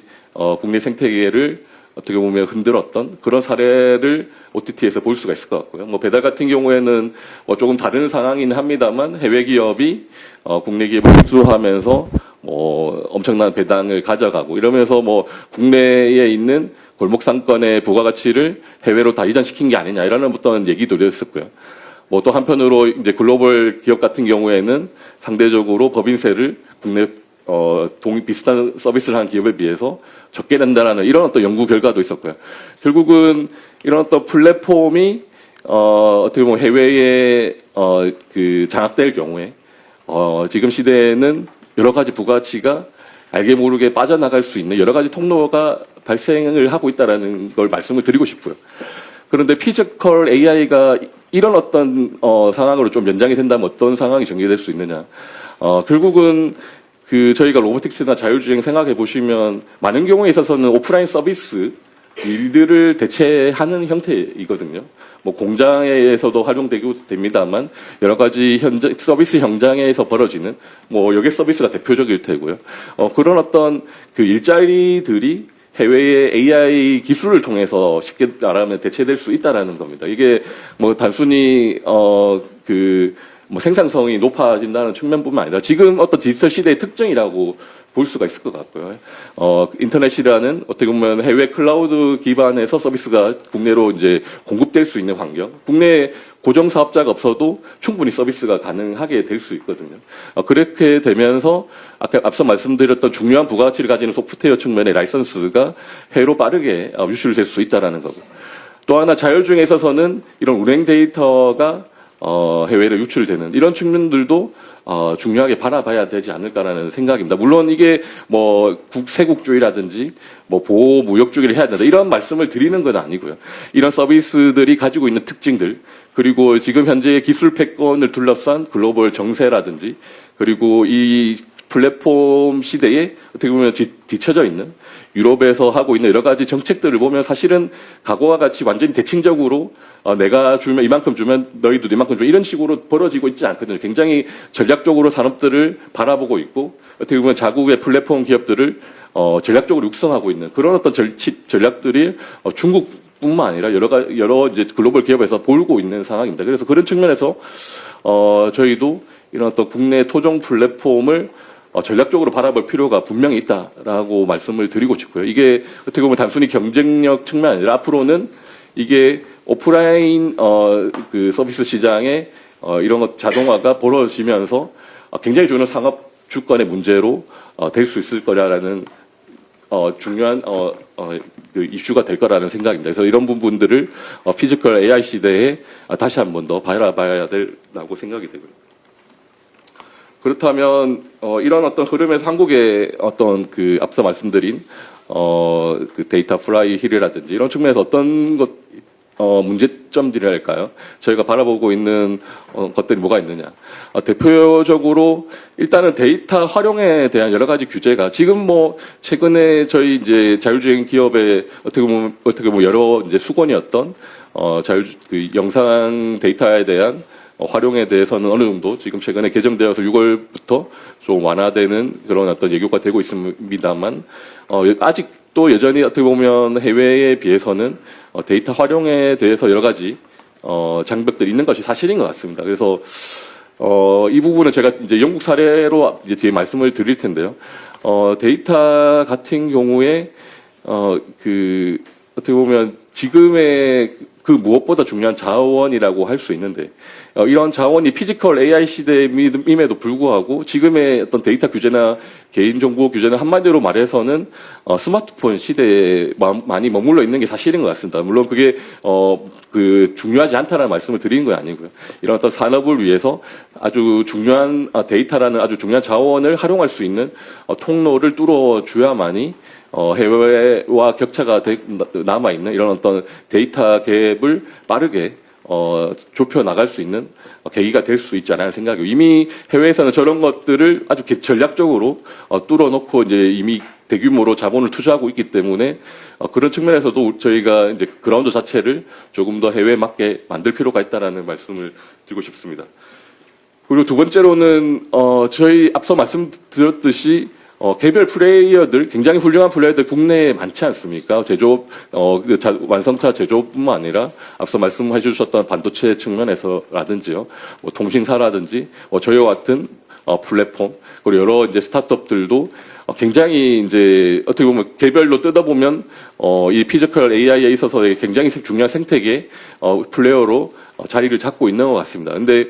국내 생태계를 어떻게 보면 흔들었던 그런 사례를 OTT에서 볼 수가 있을 것 같고요. 뭐 배달 같은 경우에는 뭐 조금 다른 상황이긴 합니다만 해외 기업이 국내 기업을 흡수하면서 엄청난 배당을 가져가고 이러면서 국내에 있는 골목 상권의 부가가치를 해외로 다 이전시킨 게 아니냐 이라는 어떤 얘기도 있었고요. 또 한편으로 이제 글로벌 기업 같은 경우에는 상대적으로 법인세를 국내 비슷한 서비스를 하는 기업에 비해서 적게 낸다라는 이런 어떤 연구 결과도 있었고요. 결국은 이런 어떤 플랫폼이 어떻게 보면 해외에 장악될 경우에 지금 시대에는 여러 가지 부가가치가 알게 모르게 빠져나갈 수 있는 여러 가지 통로가 발생을 하고 있다라는 걸 말씀을 드리고 싶고요. 그런데 피지컬 AI가 이런 어떤 상황으로 좀 연장이 된다면 어떤 상황이 전개될 수 있느냐? 결국은 저희가 로보틱스나 자율주행 생각해 보시면 많은 경우에 있어서는 오프라인 서비스 일들을 대체하는 형태이거든요. 공장에서도 활용되고 됩니다만 여러 가지 서비스 현장에서 벌어지는 여객 서비스가 대표적일 테고요. 그런 어떤 일자리들이 해외의 AI 기술을 통해서 쉽게 말하면 대체될 수 있다라는 겁니다. 이게 단순히 생산성이 높아진다는 측면뿐만 아니라 지금 어떤 디지털 시대의 특징이라고 볼 수가 있을 것 같고요. 인터넷이라는 어떻게 보면 해외 클라우드 기반에서 서비스가 국내로 이제 공급될 수 있는 환경, 국내 고정 사업자가 없어도 충분히 서비스가 가능하게 될 수 있거든요. 그렇게 되면서 앞서 말씀드렸던 중요한 부가가치를 가지는 소프트웨어 측면의 라이선스가 해외로 빠르게 유출될 수 있다라는 거고. 또 하나 자율주행에 있어서는 이런 운행 데이터가 해외로 유출되는 이런 측면들도 중요하게 바라봐야 되지 않을까라는 생각입니다. 물론 이게 세국주의라든지 보호무역주의를 해야 된다 이런 말씀을 드리는 건 아니고요. 이런 서비스들이 가지고 있는 특징들 그리고 지금 현재의 기술 패권을 둘러싼 글로벌 정세라든지 그리고 이 플랫폼 시대에 어떻게 보면 뒤처져 있는 유럽에서 하고 있는 여러 가지 정책들을 보면 사실은 과거와 같이 완전히 대칭적으로 내가 주면 이만큼 주면 너희도 이만큼 줘 이런 식으로 벌어지고 있지 않거든요. 굉장히 전략적으로 산업들을 바라보고 있고 어떻게 보면 자국의 플랫폼 기업들을 전략적으로 육성하고 있는 그런 어떤 전략들이 중국뿐만 아니라 여러 이제 글로벌 기업에서 보이고 있는 상황입니다. 그래서 그런 측면에서 저희도 이런 어떤 국내 토종 플랫폼을 전략적으로 바라볼 필요가 분명히 있다라고 말씀을 드리고 싶고요. 이게 어떻게 보면 단순히 경쟁력 측면 아니라 앞으로는 이게 오프라인 서비스 시장에 이런 것 자동화가 벌어지면서 굉장히 중요한 산업 주권의 문제로 될 수 있을 거라는 중요한 이슈가 될 거라는 생각입니다. 그래서 이런 부분들을 피지컬 AI 시대에 다시 한 번 더 바라봐야 된다고 생각이 되고요. 그렇다면 이런 어떤 흐름에서 한국의 어떤 앞서 말씀드린 데이터 플라이 힐이라든지 이런 측면에서 어떤 문제점들이랄까요? 저희가 바라보고 있는 것들이 뭐가 있느냐? 대표적으로 일단은 데이터 활용에 대한 여러 가지 규제가 지금 최근에 저희 이제 자율주행 기업의 어떻게 보면 여러 이제 수건이었던 영상 데이터에 대한 활용에 대해서는 어느 정도 지금 최근에 개정되어서 6월부터 좀 완화되는 그런 어떤 예고가 되고 있습니다만 아직도 여전히 어떻게 보면 해외에 비해서는 데이터 활용에 대해서 여러 가지 장벽들이 있는 것이 사실인 것 같습니다. 그래서 이 부분은 제가 이제 영국 사례로 이제 뒤에 말씀을 드릴 텐데요. 데이터 같은 경우에 어떻게 보면 지금의 무엇보다 중요한 자원이라고 할 수 있는데 이런 자원이 피지컬 AI 시대임에도 불구하고 지금의 어떤 데이터 규제나 개인정보 규제는 한마디로 말해서는 스마트폰 시대에 많이 머물러 있는 게 사실인 것 같습니다. 물론 그게 중요하지 않다는 말씀을 드리는 건 아니고요. 이런 어떤 산업을 위해서 아주 중요한 데이터라는 아주 중요한 자원을 활용할 수 있는 통로를 뚫어줘야만이 해외와 격차가 남아있는 이런 어떤 데이터 갭을 빠르게 좁혀 나갈 수 있는 계기가 될 수 있지 않나 생각이고 이미 해외에서는 저런 것들을 아주 전략적으로 뚫어놓고 이제 이미 대규모로 자본을 투자하고 있기 때문에 그런 측면에서도 저희가 이제 그라운드 자체를 조금 더 해외에 맞게 만들 필요가 있다라는 말씀을 드리고 싶습니다. 그리고 두 번째로는 저희 앞서 말씀드렸듯이 개별 플레이어들, 굉장히 훌륭한 플레이어들 국내에 많지 않습니까? 제조업, 완성차 제조업뿐만 아니라 앞서 말씀해 주셨던 반도체 측면에서라든지요, 통신사라든지, 저희와 같은 플랫폼 그리고 여러 이제 스타트업들도 굉장히 이제 어떻게 보면 개별로 뜯어보면 이 피지컬 AI에 있어서의 굉장히 중요한 생태계 플레이어로 자리를 잡고 있는 것 같습니다. 근데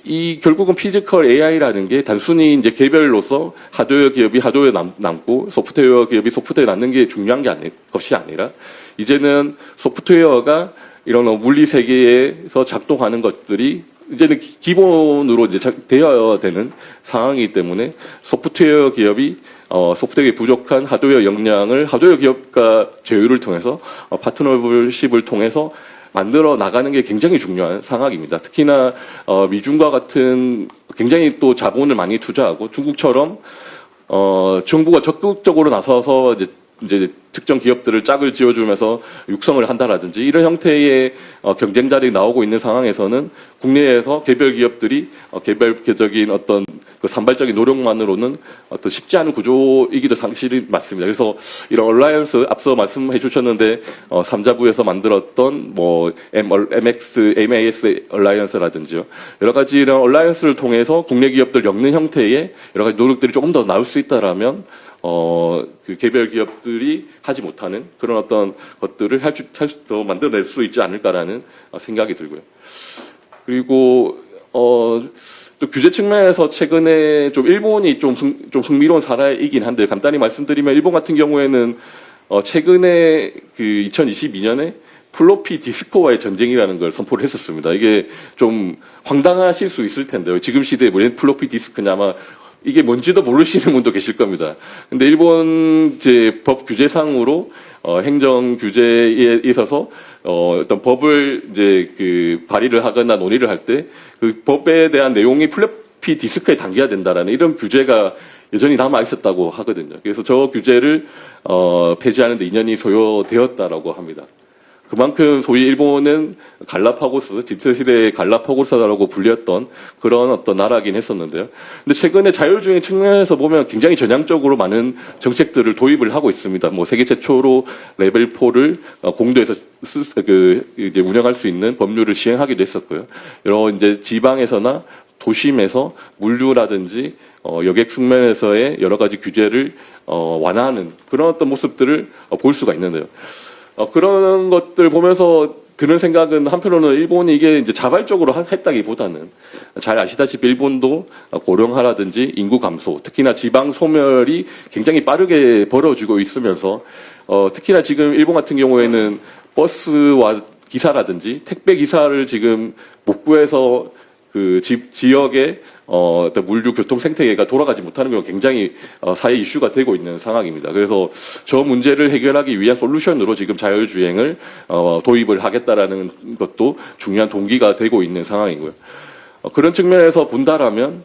이 결국은 피지컬 AI라는 게 단순히 이제 개별로서 하드웨어 기업이 하드웨어 남고 소프트웨어 기업이 소프트웨어 남는 게 중요한 것이 아니라 이제는 소프트웨어가 이런 물리 세계에서 작동하는 것들이 이제는 기본으로 이제 되어야 되는 상황이기 때문에 소프트웨어 기업이 소프트웨어에 부족한 하드웨어 역량을 하드웨어 기업과 제휴를 통해서 파트너십을 통해서 만들어 나가는 게 굉장히 중요한 상황입니다. 특히나 미중과 같은 굉장히 또 자본을 많이 투자하고 중국처럼 정부가 적극적으로 나서서 이제 특정 기업들을 짝을 지어주면서 육성을 한다라든지 이런 형태의 경쟁자들이 나오고 있는 상황에서는 국내에서 개별 기업들이 개별적인 어떤 그 산발적인 노력만으로는 어떤 쉽지 않은 구조이기도 사실이 맞습니다. 그래서 이런 얼라이언스 앞서 말씀해 주셨는데 3자부에서 만들었던 뭐 MAS 얼라이언스라든지요. 여러 가지 이런 얼라이언스를 통해서 국내 기업들 엮는 형태의 여러 가지 노력들이 조금 더 나올 수 있다라면 그 개별 기업들이 하지 못하는 그런 어떤 것들을 더 만들어낼 수 있지 않을까라는 생각이 들고요. 그리고, 또 규제 측면에서 최근에 좀 일본이 좀 흥미로운 사례이긴 한데 간단히 말씀드리면 일본 같은 경우에는 최근에 그 2022년에 플로피 디스크와의 전쟁이라는 걸 선포를 했었습니다. 이게 좀 황당하실 수 있을 텐데요. 지금 시대에 왜 플로피 디스크냐 아마 이게 뭔지도 모르시는 분도 계실 겁니다. 근데 일본 법 규제상으로 행정 규제에 있어서 어떤 법을 이제 그 발의를 하거나 논의를 할 때 그 법에 대한 내용이 플로피 디스크에 담겨야 된다라는 이런 규제가 여전히 남아 있었다고 하거든요. 그래서 저 규제를 폐지하는 데 2년이 소요되었다라고 합니다. 그만큼 소위 일본은 갈라파고스, 지트시대의 갈라파고스라고 불렸던 그런 어떤 나라긴 했었는데요. 근데 최근에 자율주행 측면에서 보면 굉장히 전향적으로 많은 정책들을 도입을 하고 있습니다. 뭐 세계 최초로 레벨 4를 공도에서 이제 운영할 수 있는 법률을 시행하기도 했었고요. 여러 이제 지방에서나 도심에서 물류라든지 여객 측면에서의 여러 가지 규제를 완화하는 그런 어떤 모습들을 볼 수가 있는데요. 그런 것들 보면서 드는 생각은 한편으로는 일본이 이게 이제 자발적으로 했다기보다는 잘 아시다시피 일본도 고령화라든지 인구 감소, 특히나 지방 소멸이 굉장히 빠르게 벌어지고 있으면서 특히나 지금 일본 같은 경우에는 버스와 기사라든지 택배 기사를 지금 못 구해서 그 지역에 어떤 물류 교통 생태계가 돌아가지 못하는 경우가 굉장히 사회 이슈가 되고 있는 상황입니다. 그래서 저 문제를 해결하기 위한 솔루션으로 지금 자율주행을 도입을 하겠다라는 것도 중요한 동기가 되고 있는 상황이고요. 그런 측면에서 본다라면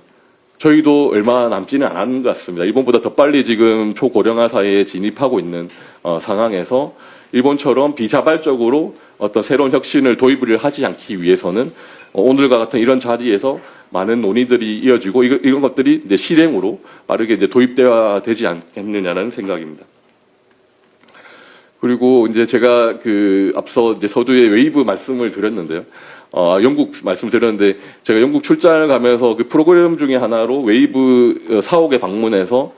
저희도 얼마 남지는 않은 것 같습니다. 일본보다 더 빨리 지금 초고령화 사회에 진입하고 있는 상황에서 일본처럼 비자발적으로 어떤 새로운 혁신을 도입을 하지 않기 위해서는 오늘과 같은 이런 자리에서 많은 논의들이 이어지고 이런 것들이 이제 실행으로 빠르게 이제 도입되어야 되지 않겠느냐는 생각입니다. 그리고 이제 제가 그 앞서 이제 서두에 웨이브 말씀을 드렸는데요. 영국 말씀을 드렸는데 제가 영국 출장을 가면서 그 프로그램 중에 하나로 웨이브 사옥에 방문해서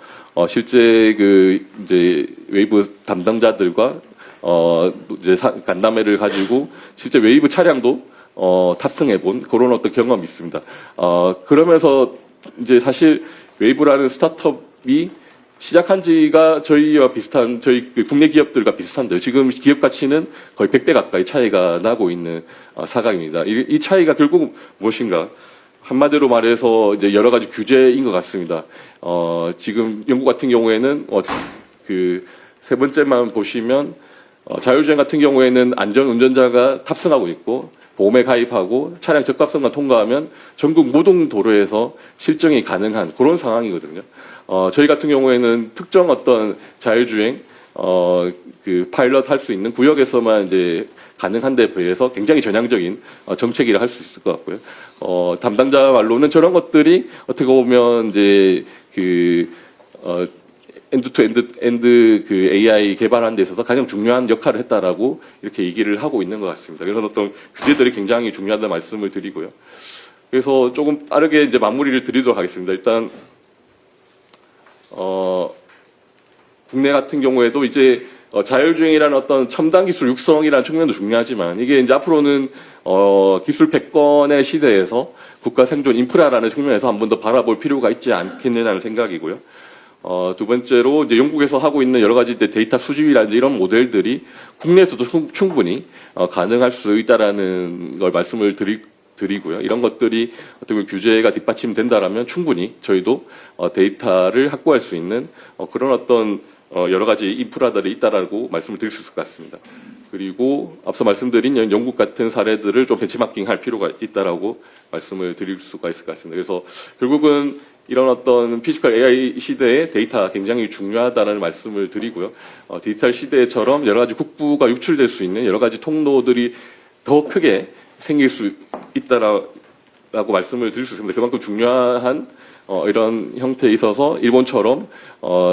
실제 그 이제 웨이브 담당자들과 이제 간담회를 가지고 실제 웨이브 차량도 탑승해 본 그런 어떤 경험이 있습니다. 그러면서 이제 사실 웨이브라는 스타트업이 시작한 지가 저희와 비슷한 저희 국내 기업들과 비슷한데요. 지금 기업 가치는 거의 100배 가까이 차이가 나고 있는 사각입니다. 이 차이가 결국 무엇인가? 한마디로 말해서 이제 여러 가지 규제인 것 같습니다. 지금 영국 같은 경우에는 그 세 번째만 보시면 자율주행 같은 경우에는 안전운전자가 탑승하고 있고 보험에 가입하고 차량 적합성만 통과하면 전국 모든 도로에서 실정이 가능한 그런 상황이거든요. 저희 같은 경우에는 특정 어떤 자율주행 그 파일럿 할 수 있는 구역에서만 이제 가능한 데 비해서 굉장히 전향적인 정책이라 할 수 있을 것 같고요. 담당자 말로는 저런 것들이 어떻게 보면 이제 그 엔드 투 엔드 그 AI 개발하는 데 있어서 가장 중요한 역할을 했다라고 이렇게 얘기를 하고 있는 것 같습니다. 그래서 어떤 규제들이 굉장히 중요하다는 말씀을 드리고요. 그래서 조금 빠르게 이제 마무리를 드리도록 하겠습니다. 일단 국내 같은 경우에도 이제 자율주행이라는 어떤 첨단 기술 육성이라는 측면도 중요하지만 이게 이제 앞으로는 기술 패권의 시대에서 국가 생존 인프라라는 측면에서 한 번 더 바라볼 필요가 있지 않겠느냐는 생각이고요. 두 번째로 이제 영국에서 하고 있는 여러 가지 이제 데이터 수집이라든지 이런 모델들이 국내에서도 충분히 가능할 수 있다라는 걸 말씀을 드리고요. 이런 것들이 어떻게 보면 규제가 뒷받침된다라면 충분히 저희도 데이터를 확보할 수 있는 그런 어떤 여러 가지 인프라들이 있다라고 말씀을 드릴 수 있을 것 같습니다. 그리고 앞서 말씀드린 영국 같은 사례들을 좀 벤치마킹할 필요가 있다라고 말씀을 드릴 수가 있을 것 같습니다. 그래서 결국은 이런 어떤 피지컬 AI 시대에 데이터가 굉장히 중요하다는 말씀을 드리고요. 디지털 시대처럼 여러 가지 국부가 유출될 수 있는 여러 가지 통로들이 더 크게 생길 수 있다라고 말씀을 드릴 수 있습니다. 그만큼 중요한 이런 형태에 있어서 일본처럼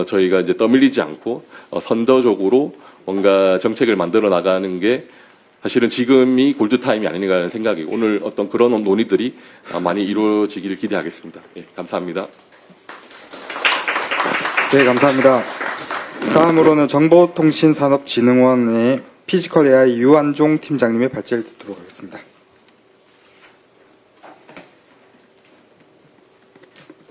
저희가 이제 떠밀리지 않고 선도적으로 뭔가 정책을 만들어 나가는 게 사실은 지금이 골드타임이 아닌가 하는 생각이 오늘 어떤 그런 논의들이 많이 이루어지기를 기대하겠습니다. 예, 감사합니다. 네, 감사합니다. 다음으로는 정보통신산업진흥원의 피지컬 AI 유한종 팀장님의 발제를 듣도록 하겠습니다.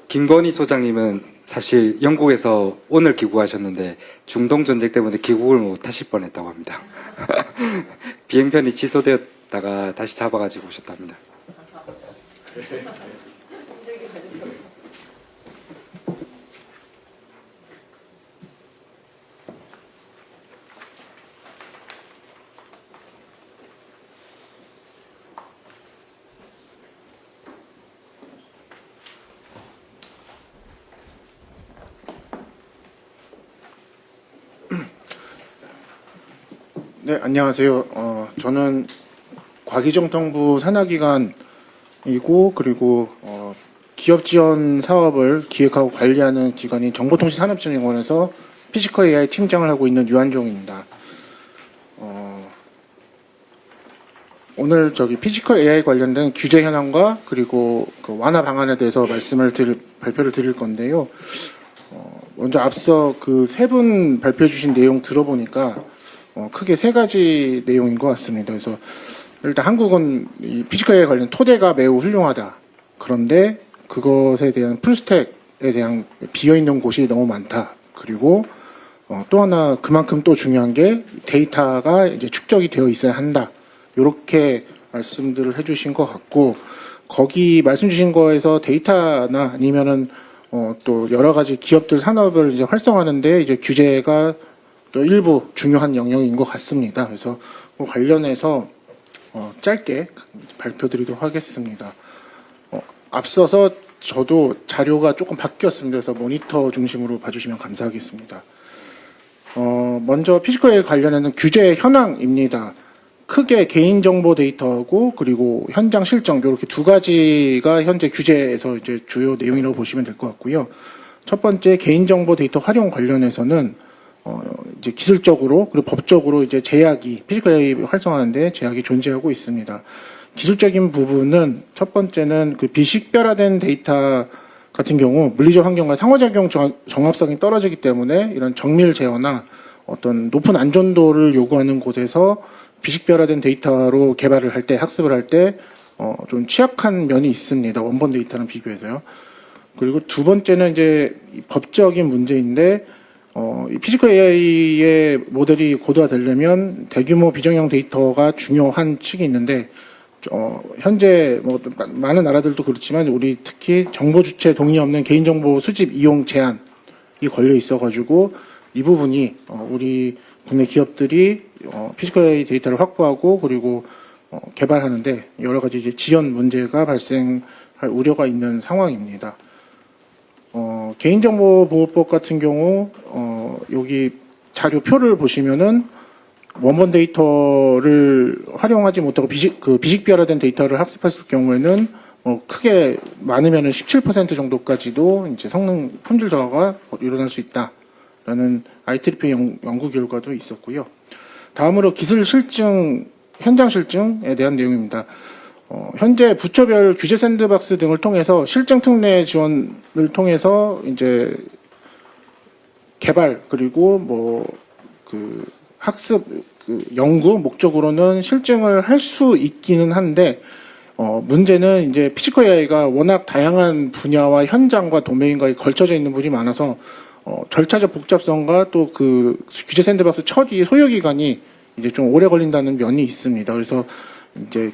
김건희 소장님은 사실 영국에서 오늘 귀국하셨는데 중동 전쟁 때문에 귀국을 못 하실 뻔했다고 합니다. 비행편이 취소되었다가 다시 잡아가지고 오셨답니다. 네, 안녕하세요. 저는 과기정통부 산하기관이고 그리고 기업 지원 사업을 기획하고 관리하는 기관인 정보통신산업진흥원에서 피지컬 AI 팀장을 하고 있는 유한종입니다. 오늘 피지컬 AI 관련된 규제 현황과 그리고 그 완화 방안에 대해서 발표를 드릴 건데요. 먼저 앞서 그 세 분 발표해 주신 내용 들어보니까 크게 세 가지 내용인 것 같습니다. 그래서 일단 한국은 이 피지컬 AI 관련 토대가 매우 훌륭하다. 그런데 그것에 대한 풀스택에 대한 비어있는 곳이 너무 많다. 그리고 또 하나 그만큼 또 중요한 게 데이터가 이제 축적이 되어 있어야 한다. 이렇게 말씀들을 해주신 것 같고 거기 말씀 주신 거에서 데이터나 아니면은 또 여러 가지 기업들 산업을 이제 활성화하는데 이제 규제가 또 일부 중요한 영역인 것 같습니다. 그래서 그 관련해서 짧게 발표드리도록 하겠습니다. 앞서서 저도 자료가 조금 바뀌었습니다. 그래서 모니터 중심으로 봐주시면 감사하겠습니다. 먼저 피지컬 AI 관련해는 규제 현황입니다. 크게 개인정보 데이터하고 그리고 현장 실정 이렇게 두 가지가 현재 규제에서 이제 주요 내용이라고 보시면 될 것 같고요. 첫 번째 개인정보 데이터 활용 관련해서는 이제 기술적으로 그리고 법적으로 이제 제약이 피지컬 AI 활성화하는데 제약이 존재하고 있습니다. 기술적인 부분은 첫 번째는 그 비식별화된 데이터 같은 경우 물리적 환경과 상호작용 정합성이 떨어지기 때문에 이런 정밀 제어나 어떤 높은 안전도를 요구하는 곳에서 비식별화된 데이터로 개발을 할 때 학습을 할 때 좀 취약한 면이 있습니다. 원본 데이터랑 비교해서요. 그리고 두 번째는 이제 법적인 문제인데 이 피지컬 AI의 모델이 고도화되려면 대규모 비정형 데이터가 중요한 측이 있는데 현재 뭐 많은 나라들도 그렇지만 우리 특히 정보 주체 동의 없는 개인정보 수집 이용 제한이 걸려 있어가지고 이 부분이 우리 국내 기업들이 피지컬 AI 데이터를 확보하고 그리고 개발하는데 여러 가지 이제 지연 문제가 발생할 우려가 있는 상황입니다. 개인정보보호법 같은 경우 여기 자료표를 보시면은 원본 데이터를 활용하지 못하고 비식별화된 데이터를 학습했을 경우에는 크게 많으면은 17% 정도까지도 이제 성능 품질 저하가 일어날 수 있다라는 IEEE 연구 결과도 있었고요. 다음으로 기술 실증, 현장 실증에 대한 내용입니다. 현재 부처별 규제 샌드박스 등을 통해서 실증 특례 지원을 통해서 이제 개발 그리고 뭐 그 학습 그 연구 목적으로는 실증을 할 수 있기는 한데 문제는 이제 피지컬 AI가 워낙 다양한 분야와 현장과 도메인과 걸쳐져 있는 부분이 많아서 절차적 복잡성과 또 그 규제 샌드박스 처리 소요 기간이 이제 좀 오래 걸린다는 면이 있습니다. 그래서 이제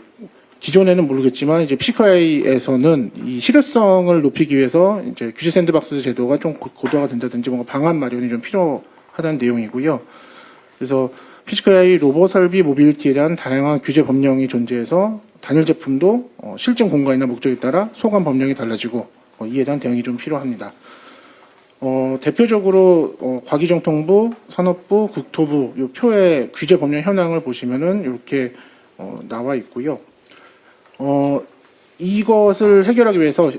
기존에는 모르겠지만 이제 피지컬 AI에서는 이 실효성을 높이기 위해서 이제 규제 샌드박스 제도가 좀 고도화가 된다든지 뭔가 방안 마련이 좀 필요하다는 내용이고요. 그래서 피지컬 AI 로봇 설비 모빌리티에 대한 다양한 규제 법령이 존재해서 단일 제품도 실증 공간이나 목적에 따라 소관 법령이 달라지고 이에 대한 대응이 좀 필요합니다. 대표적으로 과기정통부, 산업부, 국토부 이 표의 규제 법령 현황을 보시면은 이렇게 나와 있고요. 이것을 해결하기 위해서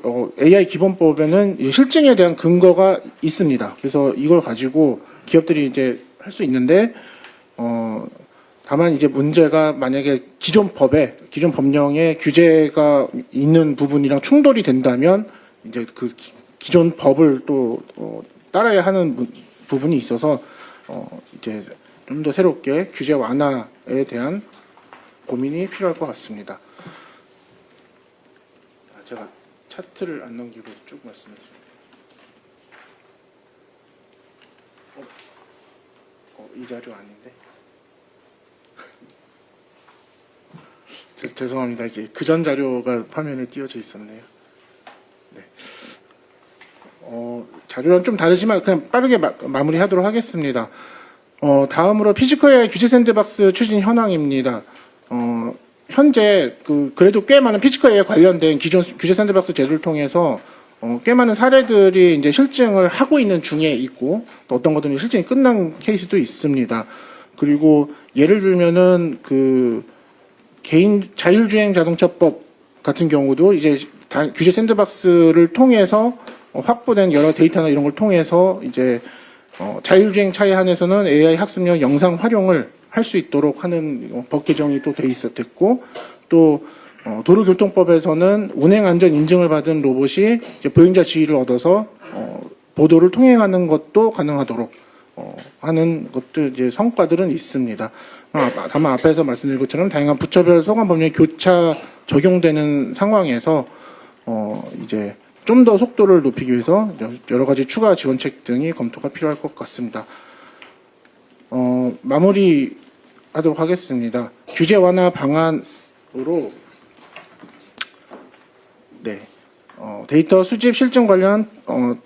AI 기본법에는 이 실증에 대한 근거가 있습니다. 그래서 이걸 가지고 기업들이 이제 할 수 있는데 다만 이제 문제가 만약에 기존 법에 기존 법령에 규제가 있는 부분이랑 충돌이 된다면 이제 그 기존 법을 또 따라야 하는 부분이 있어서 이제 좀 더 새롭게 규제 완화에 대한 고민이 필요할 것 같습니다. 제가 차트를 안 넘기고 쭉 말씀드립니다. 이 자료 아닌데. 죄송합니다. 이제 그전 자료가 화면에 띄워져 있었네요. 네. 자료랑 좀 다르지만 그냥 빠르게 마무리하도록 하겠습니다. 다음으로 피지컬 AI 규제 샌드박스 추진 현황입니다. 현재 그래도 꽤 많은 피지컬 AI 관련된 기존 규제 샌드박스 제도를 통해서 꽤 많은 사례들이 이제 실증을 하고 있는 중에 있고 또 어떤 것들은 실증이 끝난 케이스도 있습니다. 그리고 예를 들면은 그 개인 자율주행 자동차법 같은 경우도 이제 규제 샌드박스를 통해서 확보된 여러 데이터나 이런 걸 통해서 이제 자율주행 차에 한해서는 AI 학습용 영상 활용을 할 수 있도록 하는 법 개정이 또 됐고 또 도로교통법에서는 운행안전 인증을 받은 로봇이 이제 보행자 지휘를 얻어서 보도를 통행하는 것도 가능하도록 하는 것들 이제 성과들은 있습니다. 다만 앞에서 말씀드린 것처럼 다양한 부처별 소관 법령이 교차 적용되는 상황에서 이제 좀 더 속도를 높이기 위해서 여러 가지 추가 지원책 등이 검토가 필요할 것 같습니다. 마무리하도록 하겠습니다. 규제 완화 방안으로 데이터 수집 실증 관련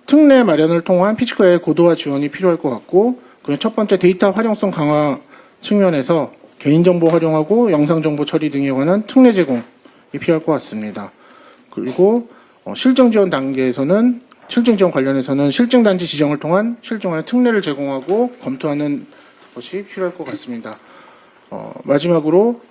특례 마련을 통한 피지컬 AI 고도화 지원이 필요할 것 같고, 그리고 첫 번째 데이터 활용성 강화 측면에서 개인정보 활용하고 영상정보 처리 등에 관한 특례 제공이 필요할 것 같습니다. 그리고 실증 지원 단계에서는 실증 지원 관련해서는 실증 단지 지정을 통한 실증원의 특례를 제공하고 검토하는 것이 필요할 것 같습니다. 마지막으로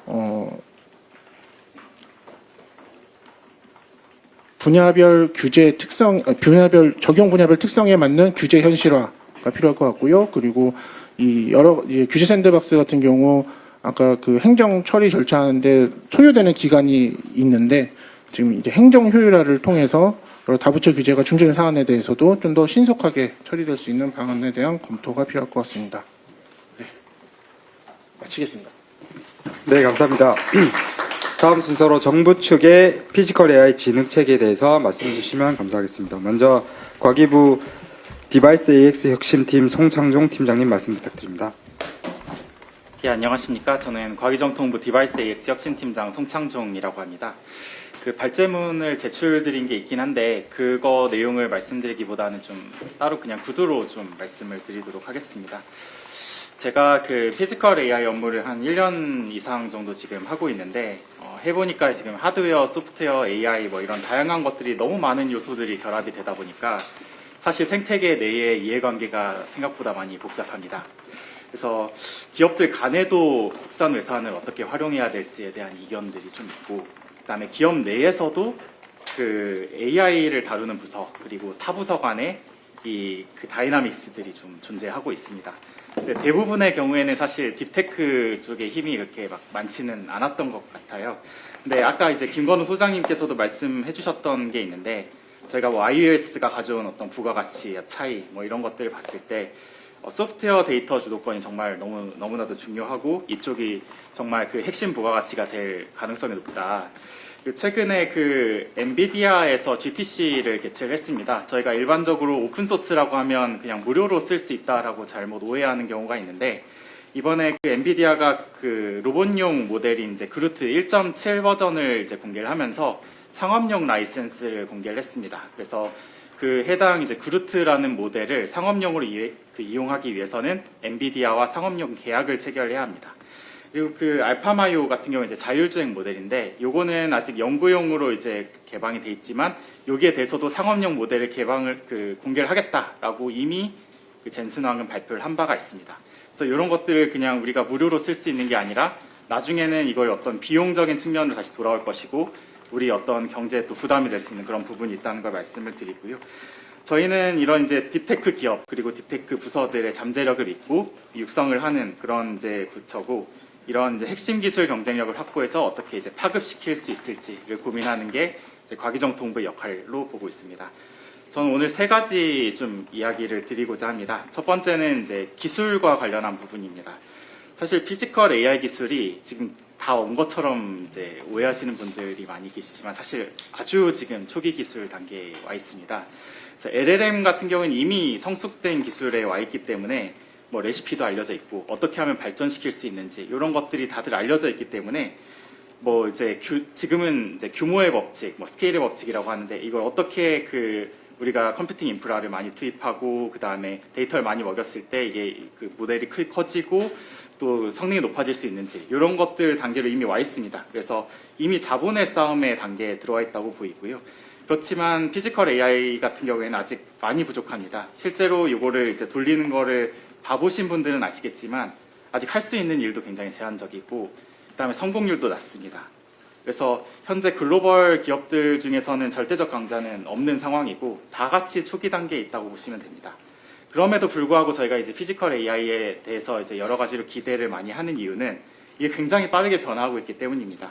분야별 규제 특성, 분야별 적용 분야별 특성에 맞는 규제 현실화가 필요할 것 같고요. 그리고 이 규제 샌드박스 같은 경우 아까 그 행정 처리 절차하는데 소요되는 기간이 있는데 지금 이제 행정 효율화를 통해서 여러 다부처 규제가 중재된 사안에 대해서도 좀 더 신속하게 처리될 수 있는 방안에 대한 검토가 필요할 것 같습니다. 네, 마치겠습니다. 네, 감사합니다. 다음 순서로 정부 측의 피지컬 AI 지능 체계에 대해서 말씀해 주시면 감사하겠습니다. 먼저 과기부 디바이스 AX 혁신팀 송창종 팀장님 말씀 부탁드립니다. 예, 안녕하십니까. 저는 과기정통부 디바이스 AX 혁신팀장 송창종이라고 합니다. 그 발제문을 제출드린 게 있긴 한데 그거 내용을 말씀드리기보다는 좀 따로 그냥 구두로 좀 말씀을 드리도록 하겠습니다. 제가 그 피지컬 AI 업무를 한 1년 이상 정도 지금 하고 있는데 해보니까 지금 하드웨어, 소프트웨어, AI 뭐 이런 다양한 것들이 너무 많은 요소들이 결합이 되다 보니까 사실 생태계 내의 이해관계가 생각보다 많이 복잡합니다. 그래서 기업들 간에도 국산 외산을 어떻게 활용해야 될지에 대한 이견들이 좀 있고, 그다음에 기업 내에서도 그 AI를 다루는 부서 그리고 타 부서 간에 이 그 다이나믹스들이 좀 존재하고 있습니다. 근데 대부분의 경우에는 사실 딥테크 쪽의 힘이 이렇게 막 많지는 않았던 것 같아요. 근데 아까 이제 김건우 소장님께서도 말씀해 주셨던 게 있는데 저희가 뭐 iOS가 가져온 어떤 부가가치, 차이 뭐 이런 것들을 봤을 때 소프트웨어 데이터 주도권이 정말 너무나도 중요하고 이쪽이 정말 그 핵심 부가가치가 될 가능성이 높다. 최근에 그 엔비디아에서 GTC를 개최를 했습니다. 저희가 일반적으로 오픈소스라고 하면 그냥 무료로 쓸 수 있다라고 잘못 오해하는 경우가 있는데 이번에 그 엔비디아가 그 로봇용 모델인 이제 그루트 1.7 버전을 이제 공개를 하면서 상업용 라이센스를 공개를 했습니다. 그래서 그 해당 이제 그루트라는 모델을 상업용으로 이용하기 위해서는 엔비디아와 상업용 계약을 체결해야 합니다. 그리고 그 알파마요 같은 경우 이제 자율주행 모델인데 요거는 아직 연구용으로 이제 개방이 돼 있지만 여기에 대해서도 상업용 모델을 공개를 하겠다라고 이미 그 젠슨 황은 발표를 한 바가 있습니다. 그래서 이런 것들을 그냥 우리가 무료로 쓸 수 있는 게 아니라 나중에는 이걸 어떤 비용적인 측면으로 다시 돌아올 것이고 우리 어떤 경제에 또 부담이 될 수 있는 그런 부분이 있다는 걸 말씀을 드리고요. 저희는 이런 이제 딥테크 기업 그리고 딥테크 부서들의 잠재력을 잇고 육성을 하는 그런 이제 부처고 이런 이제 핵심 기술 경쟁력을 확보해서 어떻게 이제 파급시킬 수 있을지를 고민하는 게 과기정통부의 역할로 보고 있습니다. 저는 오늘 세 가지 좀 이야기를 드리고자 합니다. 첫 번째는 이제 기술과 관련한 부분입니다. 사실 피지컬 AI 기술이 지금 다 온 것처럼 이제 오해하시는 분들이 많이 계시지만 사실 아주 지금 초기 기술 단계에 와 있습니다. 그래서 LLM 같은 경우는 이미 성숙된 기술에 와 있기 때문에 뭐 레시피도 알려져 있고 어떻게 하면 발전시킬 수 있는지 이런 것들이 다들 알려져 있기 때문에 뭐 이제 지금은 이제 규모의 법칙, 뭐 스케일의 법칙이라고 하는데 이걸 어떻게 우리가 컴퓨팅 인프라를 많이 투입하고 그 다음에 데이터를 많이 먹였을 때 이게 그 모델이 커지고 또 성능이 높아질 수 있는지 이런 것들 단계로 이미 와 있습니다. 그래서 이미 자본의 싸움의 단계에 들어와 있다고 보이고요. 그렇지만 피지컬 AI 같은 경우에는 아직 많이 부족합니다. 실제로 이거를 이제 돌리는 거를 봐보신 분들은 아시겠지만 아직 할 수 있는 일도 굉장히 제한적이고 그다음에 성공률도 낮습니다. 그래서 현재 글로벌 기업들 중에서는 절대적 강자는 없는 상황이고 다 같이 초기 단계에 있다고 보시면 됩니다. 그럼에도 불구하고 저희가 이제 피지컬 AI에 대해서 이제 여러 가지로 기대를 많이 하는 이유는 이게 굉장히 빠르게 변화하고 있기 때문입니다.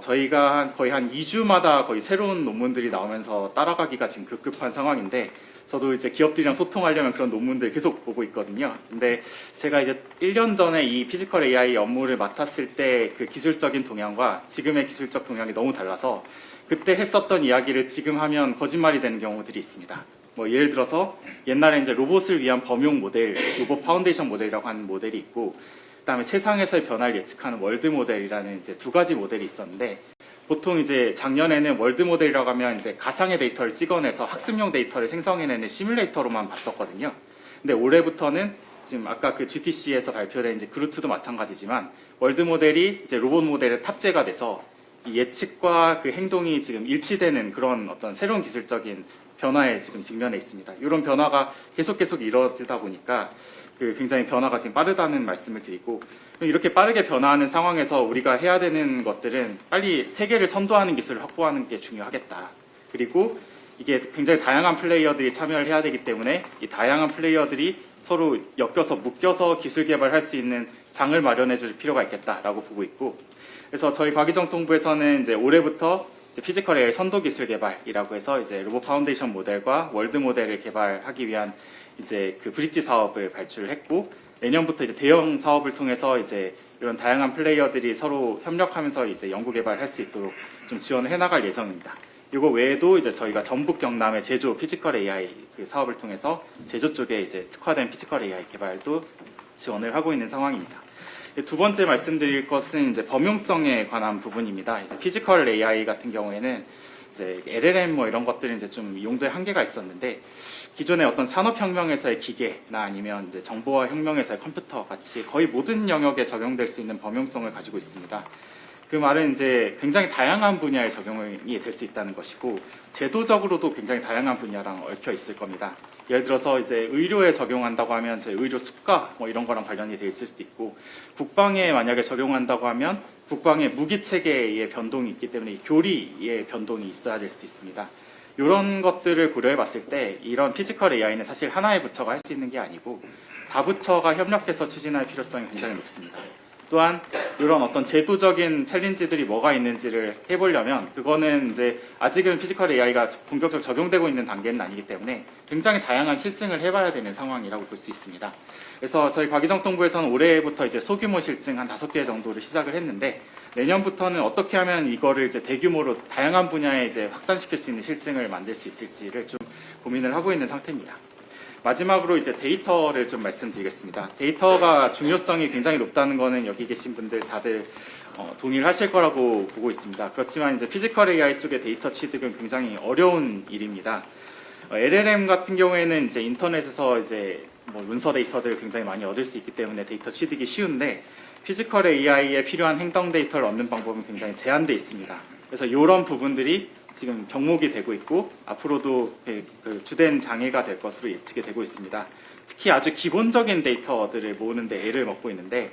저희가 거의 한 2주마다 거의 새로운 논문들이 나오면서 따라가기가 지금 급급한 상황인데 저도 이제 기업들이랑 소통하려면 그런 논문들 계속 보고 있거든요. 근데 제가 이제 1년 전에 이 피지컬 AI 업무를 맡았을 때 그 기술적인 동향과 지금의 기술적 동향이 너무 달라서 그때 했었던 이야기를 지금 하면 거짓말이 되는 경우들이 있습니다. 뭐 예를 들어서 옛날에 이제 로봇을 위한 범용 모델, 로봇 파운데이션 모델이라고 하는 모델이 있고 그다음에 세상에서의 변화를 예측하는 월드 모델이라는 이제 두 가지 모델이 있었는데 보통 이제 작년에는 월드 모델이라고 하면 이제 가상의 데이터를 찍어내서 학습용 데이터를 생성해내는 시뮬레이터로만 봤었거든요. 근데 올해부터는 지금 아까 그 GTC에서 발표된 이제 그루트도 마찬가지지만 월드 모델이 이제 로봇 모델에 탑재가 돼서 이 예측과 그 행동이 지금 일치되는 그런 어떤 새로운 기술적인 변화에 지금 직면해 있습니다. 이런 변화가 계속 이루어지다 보니까 굉장히 변화가 지금 빠르다는 말씀을 드리고 이렇게 빠르게 변화하는 상황에서 우리가 해야 되는 것들은 빨리 세계를 선도하는 기술을 확보하는 게 중요하겠다. 그리고 이게 굉장히 다양한 플레이어들이 참여를 해야 되기 때문에 이 다양한 플레이어들이 서로 엮여서 묶여서 기술 개발할 수 있는 장을 마련해 줄 필요가 있겠다라고 보고 있고 그래서 저희 과기정통부에서는 이제 올해부터 피지컬 AI 선도 기술 개발이라고 해서 이제 로봇 파운데이션 모델과 월드 모델을 개발하기 위한 이제 그 브릿지 사업을 발주를 했고 내년부터 이제 대형 사업을 통해서 이제 이런 다양한 플레이어들이 서로 협력하면서 이제 연구 개발할 수 있도록 좀 지원을 해나갈 예정입니다. 이거 외에도 이제 저희가 전북 경남의 제조 피지컬 AI 그 사업을 통해서 제조 쪽에 이제 특화된 피지컬 AI 개발도 지원을 하고 있는 상황입니다. 두 번째 말씀드릴 것은 이제 범용성에 관한 부분입니다. 이제 피지컬 AI 같은 경우에는 이제 LLM 뭐 이런 것들은 이제 좀 용도의 한계가 있었는데 기존의 어떤 산업혁명에서의 기계나 아니면 이제 정보화 혁명에서의 컴퓨터 같이 거의 모든 영역에 적용될 수 있는 범용성을 가지고 있습니다. 그 말은 이제 굉장히 다양한 분야에 적용이 될 수 있다는 것이고 제도적으로도 굉장히 다양한 분야랑 얽혀 있을 겁니다. 예를 들어서 이제 의료에 적용한다고 하면 제 의료 수가 뭐 이런 거랑 관련이 돼 있을 수도 있고 국방에 만약에 적용한다고 하면 국방의 무기 체계의 변동이 있기 때문에 교리의 변동이 있어야 될 수도 있습니다. 이런 것들을 고려해 봤을 때 이런 피지컬 AI는 사실 하나의 부처가 할 수 있는 게 아니고 다부처가 협력해서 추진할 필요성이 굉장히 높습니다. 또한 이런 어떤 제도적인 챌린지들이 뭐가 있는지를 해보려면 그거는 이제 아직은 피지컬 AI가 본격적으로 적용되고 있는 단계는 아니기 때문에 굉장히 다양한 실증을 해봐야 되는 상황이라고 볼 수 있습니다. 그래서 저희 과기정통부에서는 올해부터 이제 소규모 실증 한 5개 정도를 시작을 했는데 내년부터는 어떻게 하면 이거를 이제 대규모로 다양한 분야에 이제 확산시킬 수 있는 실증을 만들 수 있을지를 좀 고민을 하고 있는 상태입니다. 마지막으로 이제 데이터를 좀 말씀드리겠습니다. 데이터가 중요성이 굉장히 높다는 거는 여기 계신 분들 다들 동의를 하실 거라고 보고 있습니다. 그렇지만 이제 피지컬 AI 쪽의 데이터 취득은 굉장히 어려운 일입니다. LLM 같은 경우에는 이제 인터넷에서 이제 뭐 문서 데이터들을 굉장히 많이 얻을 수 있기 때문에 데이터 취득이 쉬운데 피지컬 AI에 필요한 행동 데이터를 얻는 방법은 굉장히 제한되어 있습니다. 그래서 이런 부분들이 지금 경목이 되고 있고 앞으로도 그 주된 장애가 될 것으로 예측이 되고 있습니다. 특히 아주 기본적인 데이터들을 모으는 데 애를 먹고 있는데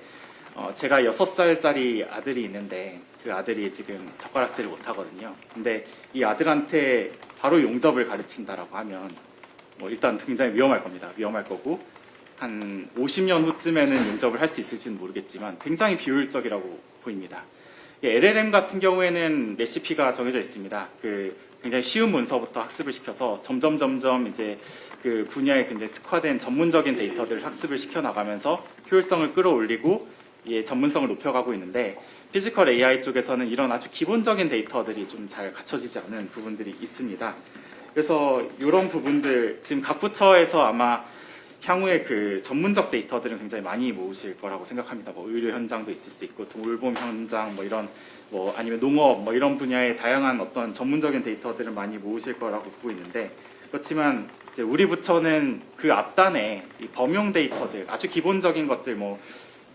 제가 6살짜리 아들이 있는데 그 아들이 지금 젓가락질을 못하거든요. 근데 이 아들한테 바로 용접을 가르친다라고 하면 뭐 일단 굉장히 위험할 겁니다. 위험할 거고 한 50년 후쯤에는 용접을 할 수 있을지는 모르겠지만 굉장히 비효율적이라고 보입니다. LLM 같은 경우에는 레시피가 정해져 있습니다. 그 굉장히 쉬운 문서부터 학습을 시켜서 점점 이제 그 분야에 굉장히 특화된 전문적인 데이터들을 학습을 시켜 나가면서 효율성을 끌어올리고 전문성을 높여가고 있는데 피지컬 AI 쪽에서는 이런 아주 기본적인 데이터들이 좀 잘 갖춰지지 않은 부분들이 있습니다. 그래서 이런 부분들 지금 각 부처에서 아마 향후에 그 전문적 데이터들은 굉장히 많이 모으실 거라고 생각합니다. 뭐 의료 현장도 있을 수 있고 돌봄 현장 뭐 이런 뭐 아니면 농업 뭐 이런 분야의 다양한 어떤 전문적인 데이터들을 많이 모으실 거라고 보고 있는데 그렇지만 이제 우리 부처는 그 앞단에 이 범용 데이터들 아주 기본적인 것들 뭐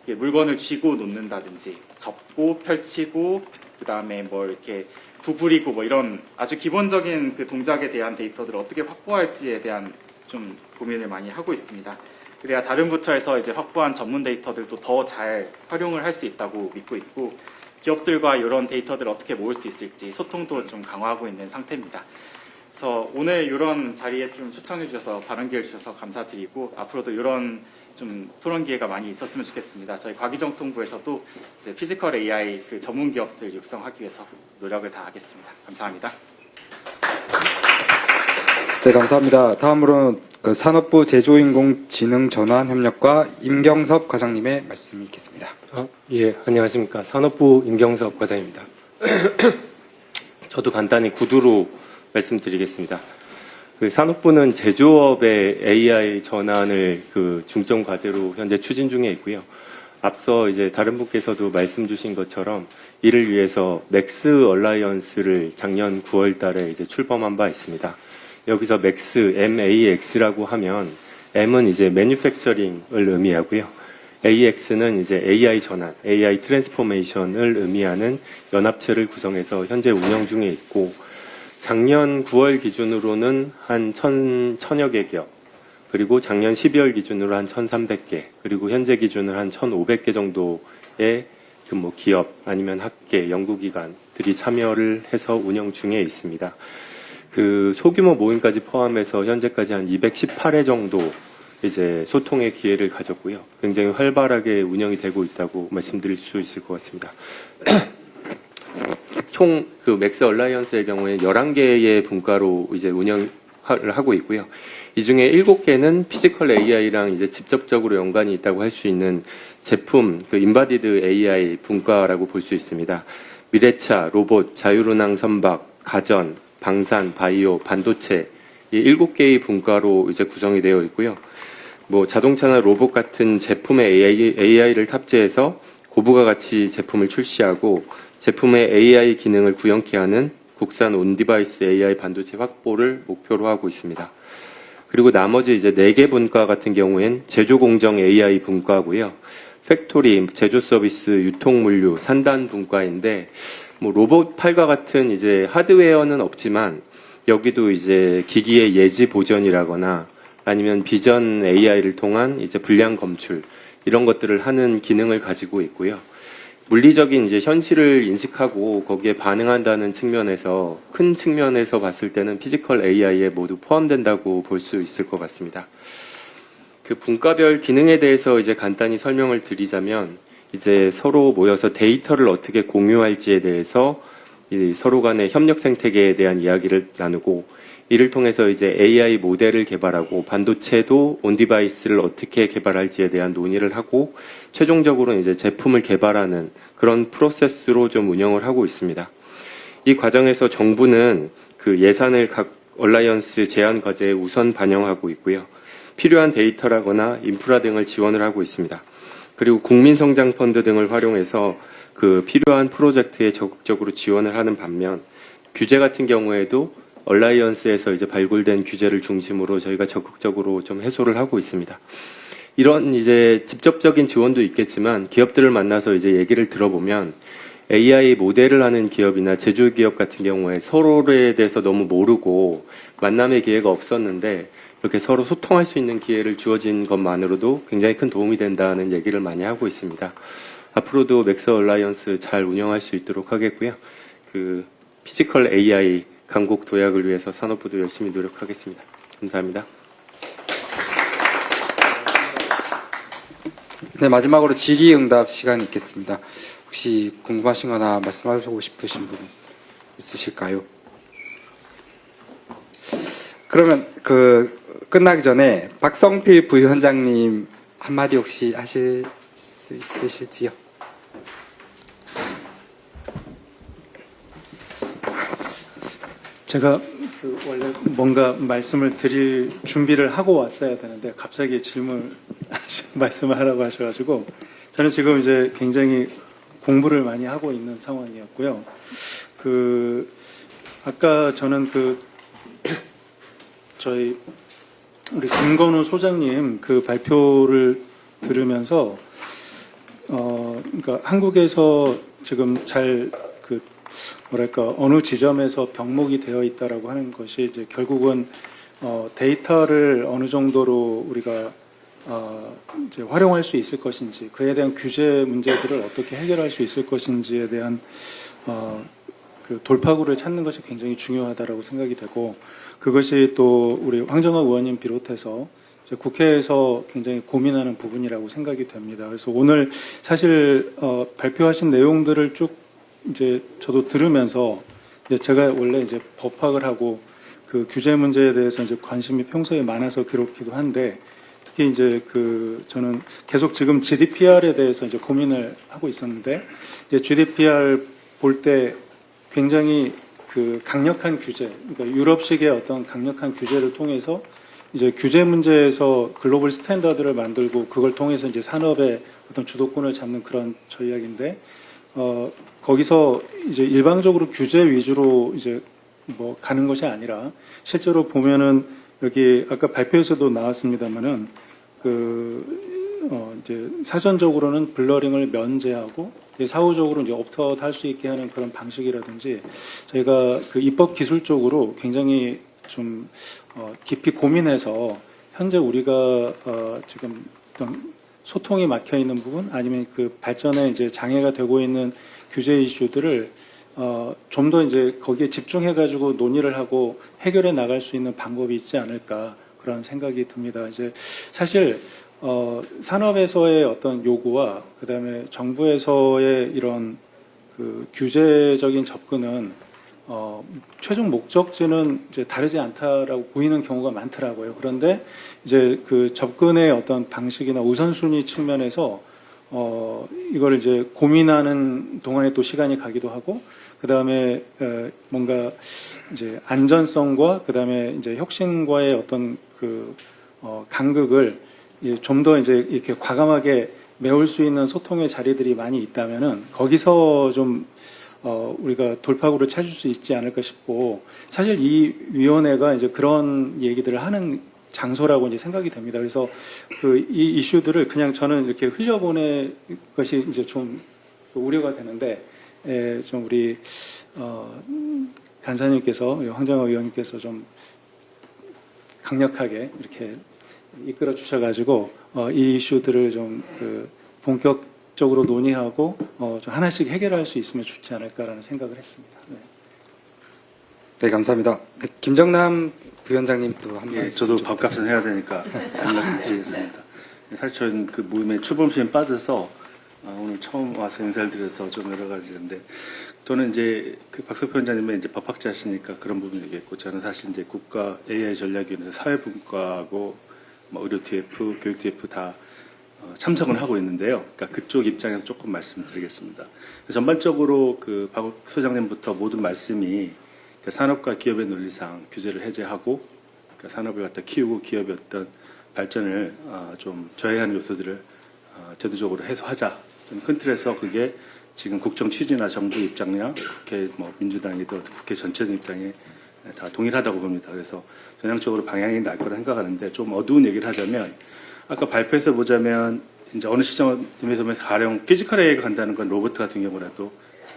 물건을 쥐고 놓는다든지 접고 펼치고 그 다음에 뭐 이렇게 구부리고 뭐 이런 아주 기본적인 그 동작에 대한 데이터들을 어떻게 확보할지에 대한 좀 고민을 많이 하고 있습니다. 그래야 다른 부처에서 이제 확보한 전문 데이터들도 더 잘 활용을 할 수 있다고 믿고 있고 기업들과 이런 데이터들을 어떻게 모을 수 있을지 소통도 좀 강화하고 있는 상태입니다. 그래서 오늘 이런 자리에 좀 초청해 주셔서 발언 기회 주셔서 감사드리고 앞으로도 이런 좀 토론 기회가 많이 있었으면 좋겠습니다. 저희 과기정통부에서도 이제 피지컬 AI 그 전문 기업들 육성하기 위해서 노력을 다하겠습니다. 감사합니다. 네, 감사합니다. 다음으로는 그 산업부 제조인공지능전환협력과 임경섭 과장님의 말씀이 있겠습니다. 예, 안녕하십니까. 산업부 임경섭 과장입니다. 저도 간단히 구두로 말씀드리겠습니다. 그 산업부는 제조업의 AI 전환을 그 중점 과제로 현재 추진 중에 있고요. 앞서 이제 다른 분께서도 말씀 주신 것처럼 이를 위해서 맥스 얼라이언스를 작년 9월 달에 이제 출범한 바 있습니다. 여기서 맥스, MAX라고 하면 M은 이제 매뉴팩처링을 의미하고요. AX는 이제 AI 전환, AI 트랜스포메이션을 의미하는 연합체를 구성해서 현재 운영 중에 있고 작년 9월 기준으로는 한 1,000여 개 기업, 그리고 작년 12월 기준으로 한 1,300개, 그리고 현재 기준으로 한 1,500개 정도의 그 뭐 기업 아니면 학계, 연구기관들이 참여를 해서 운영 중에 있습니다. 그 소규모 모임까지 포함해서 현재까지 한 218회 정도 이제 소통의 기회를 가졌고요. 굉장히 활발하게 운영이 되고 있다고 말씀드릴 수 있을 것 같습니다. 총 그 맥스 얼라이언스의 경우에 11개의 분과로 이제 운영을 하고 있고요. 이 중에 7개는 피지컬 AI랑 이제 직접적으로 연관이 있다고 할 수 있는 제품, 그 인바디드 AI 분과라고 볼 수 있습니다. 미래차, 로봇, 자율운항 선박, 가전, 방산, 바이오, 반도체 이 7개의 분과로 이제 구성이 되어 있고요. 뭐 자동차나 로봇 같은 제품에 AI를 탑재해서 고부가 가치 제품을 출시하고 제품의 AI 기능을 구현케 하는 국산 온디바이스 AI 반도체 확보를 목표로 하고 있습니다. 그리고 나머지 이제 4개 분과 같은 경우엔 제조공정 AI 분과고요. 팩토리, 제조 서비스, 유통 물류, 산단 분과인데 뭐 로봇팔과 같은 이제 하드웨어는 없지만 여기도 이제 기기의 예지 보전이라거나 아니면 비전 AI를 통한 이제 불량 검출 이런 것들을 하는 기능을 가지고 있고요. 물리적인 이제 현실을 인식하고 거기에 반응한다는 측면에서 큰 측면에서 봤을 때는 피지컬 AI에 모두 포함된다고 볼 수 있을 것 같습니다. 그 분과별 기능에 대해서 이제 간단히 설명을 드리자면 이제 서로 모여서 데이터를 어떻게 공유할지에 대해서 이 서로 간의 협력 생태계에 대한 이야기를 나누고 이를 통해서 이제 AI 모델을 개발하고 반도체도 온디바이스를 어떻게 개발할지에 대한 논의를 하고 최종적으로 이제 제품을 개발하는 그런 프로세스로 좀 운영을 하고 있습니다. 이 과정에서 정부는 그 예산을 각 얼라이언스 제안 과제에 우선 반영하고 있고요. 필요한 데이터라거나 인프라 등을 지원을 하고 있습니다. 그리고 국민성장펀드 등을 활용해서 그 필요한 프로젝트에 적극적으로 지원을 하는 반면 규제 같은 경우에도 얼라이언스에서 이제 발굴된 규제를 중심으로 저희가 적극적으로 좀 해소를 하고 있습니다. 이런 이제 직접적인 지원도 있겠지만 기업들을 만나서 이제 얘기를 들어보면 AI 모델을 하는 기업이나 제조 기업 같은 경우에 서로에 대해서 너무 모르고 만남의 기회가 없었는데 이렇게 서로 소통할 수 있는 기회를 주어진 것만으로도 굉장히 큰 도움이 된다는 얘기를 많이 하고 있습니다. 앞으로도 맥스 얼라이언스 잘 운영할 수 있도록 하겠고요. 그 피지컬 AI 강국 도약을 위해서 산업부도 열심히 노력하겠습니다. 감사합니다. 네, 마지막으로 질의응답 시간이 있겠습니다. 혹시 궁금하신 거나 말씀하시고 싶으신 분 있으실까요? 그러면 끝나기 전에 박성필 부위원장님 한마디 혹시 하실 수 있으실지요? 제가 원래 뭔가 말씀을 드릴 준비를 하고 왔어야 되는데 갑자기 말씀을 하라고 하셔가지고 저는 지금 이제 굉장히 공부를 많이 하고 있는 상황이었고요. 아까 저는 저희 우리 김건우 소장님 그 발표를 들으면서 그러니까 한국에서 지금 어느 지점에서 병목이 되어 있다라고 하는 것이 이제 결국은 데이터를 어느 정도로 우리가 이제 활용할 수 있을 것인지, 그에 대한 규제 문제들을 어떻게 해결할 수 있을 것인지에 대한 그 돌파구를 찾는 것이 굉장히 중요하다라고 생각이 되고, 그것이 또 우리 황정화 의원님 비롯해서 이제 국회에서 굉장히 고민하는 부분이라고 생각이 됩니다. 그래서 오늘 사실 발표하신 내용들을 쭉 이제 저도 들으면서 이제 제가 원래 이제 법학을 하고 그 규제 문제에 대해서 이제 관심이 평소에 많아서 그렇기도 한데, 특히 이제 저는 계속 지금 GDPR에 대해서 이제 고민을 하고 있었는데, 이제 GDPR 볼 때 굉장히 강력한 규제, 그러니까 유럽식의 어떤 강력한 규제를 통해서 이제 규제 문제에서 글로벌 스탠다드를 만들고 그걸 통해서 이제 산업의 어떤 주도권을 잡는 그런 전략인데, 거기서 이제 일방적으로 규제 위주로 이제 가는 것이 아니라 실제로 보면은 여기 아까 발표에서도 나왔습니다만은 이제 사전적으로는 블러링을 면제하고 사후적으로 이제 옵트아웃 할 수 있게 하는 그런 방식이라든지 저희가 입법 기술적으로 굉장히 좀 깊이 고민해서 현재 우리가 지금 어떤 소통이 막혀 있는 부분 아니면 발전에 이제 장애가 되고 있는 규제 이슈들을 좀 더 이제 거기에 집중해 가지고 논의를 하고 해결해 나갈 수 있는 방법이 있지 않을까 그런 생각이 듭니다. 이제 사실 산업에서의 어떤 요구와 그다음에 정부에서의 이런 규제적인 접근은 최종 목적지는 이제 다르지 않다라고 보이는 경우가 많더라고요. 그런데 이제 접근의 어떤 방식이나 우선순위 측면에서 이걸 이제 고민하는 동안에 또 시간이 가기도 하고, 그 다음에 뭔가 이제 안전성과 그 다음에 이제 혁신과의 어떤 간극을 좀 더 이제 이렇게 과감하게 메울 수 있는 소통의 자리들이 많이 있다면은 거기서 좀 우리가 돌파구를 찾을 수 있지 않을까 싶고, 사실 이 위원회가 이제 그런 얘기들을 하는 장소라고 이제 생각이 됩니다. 그래서 이 이슈들을 그냥 저는 이렇게 흘려보낼 것이 이제 좀 우려가 되는데, 좀 우리 간사님께서, 황정화 의원님께서 좀 강력하게 이렇게 이끌어 주셔가지고 이 이슈들을 좀 본격적으로 논의하고 좀 하나씩 해결할 수 있으면 좋지 않을까라는 생각을 했습니다. 네, 네, 감사합니다. 네, 김정남 부위원장님 또 한 예, 말씀 저도 좀 밥값은 해야 되니까 한 말씀 드리겠습니다. 사실 저는 그 모임에 출범시에 빠져서 오늘 처음 와서 인사를 드려서 좀 여러 가지인데 저는 이제 그 박석표 원장님은 이제 법학자시니까 그런 부분이 있겠고 저는 사실 이제 국가 AI 전략위원회에서 사회분과하고 뭐 의료 TF, 교육 TF 다 참석을 하고 있는데요. 그러니까 그쪽 입장에서 조금 말씀드리겠습니다. 전반적으로 그 박 소장님부터 모든 말씀이 그 산업과 기업의 논리상 규제를 해제하고 그 산업을 갖다 키우고 기업의 어떤 발전을 좀 저해하는 요소들을 제도적으로 해소하자. 좀 큰 틀에서 그게 지금 국정 취지나 정부 입장이나 국회 뭐 민주당이든 국회 전체적 입장에 다 동일하다고 봅니다. 그래서 전향적으로 방향이 날 거라 생각하는데 좀 어두운 얘기를 하자면 아까 발표에서 보자면 이제 어느 시점에서 보면 가령 피지컬 AI가 간다는 건 로봇 같은 경우라도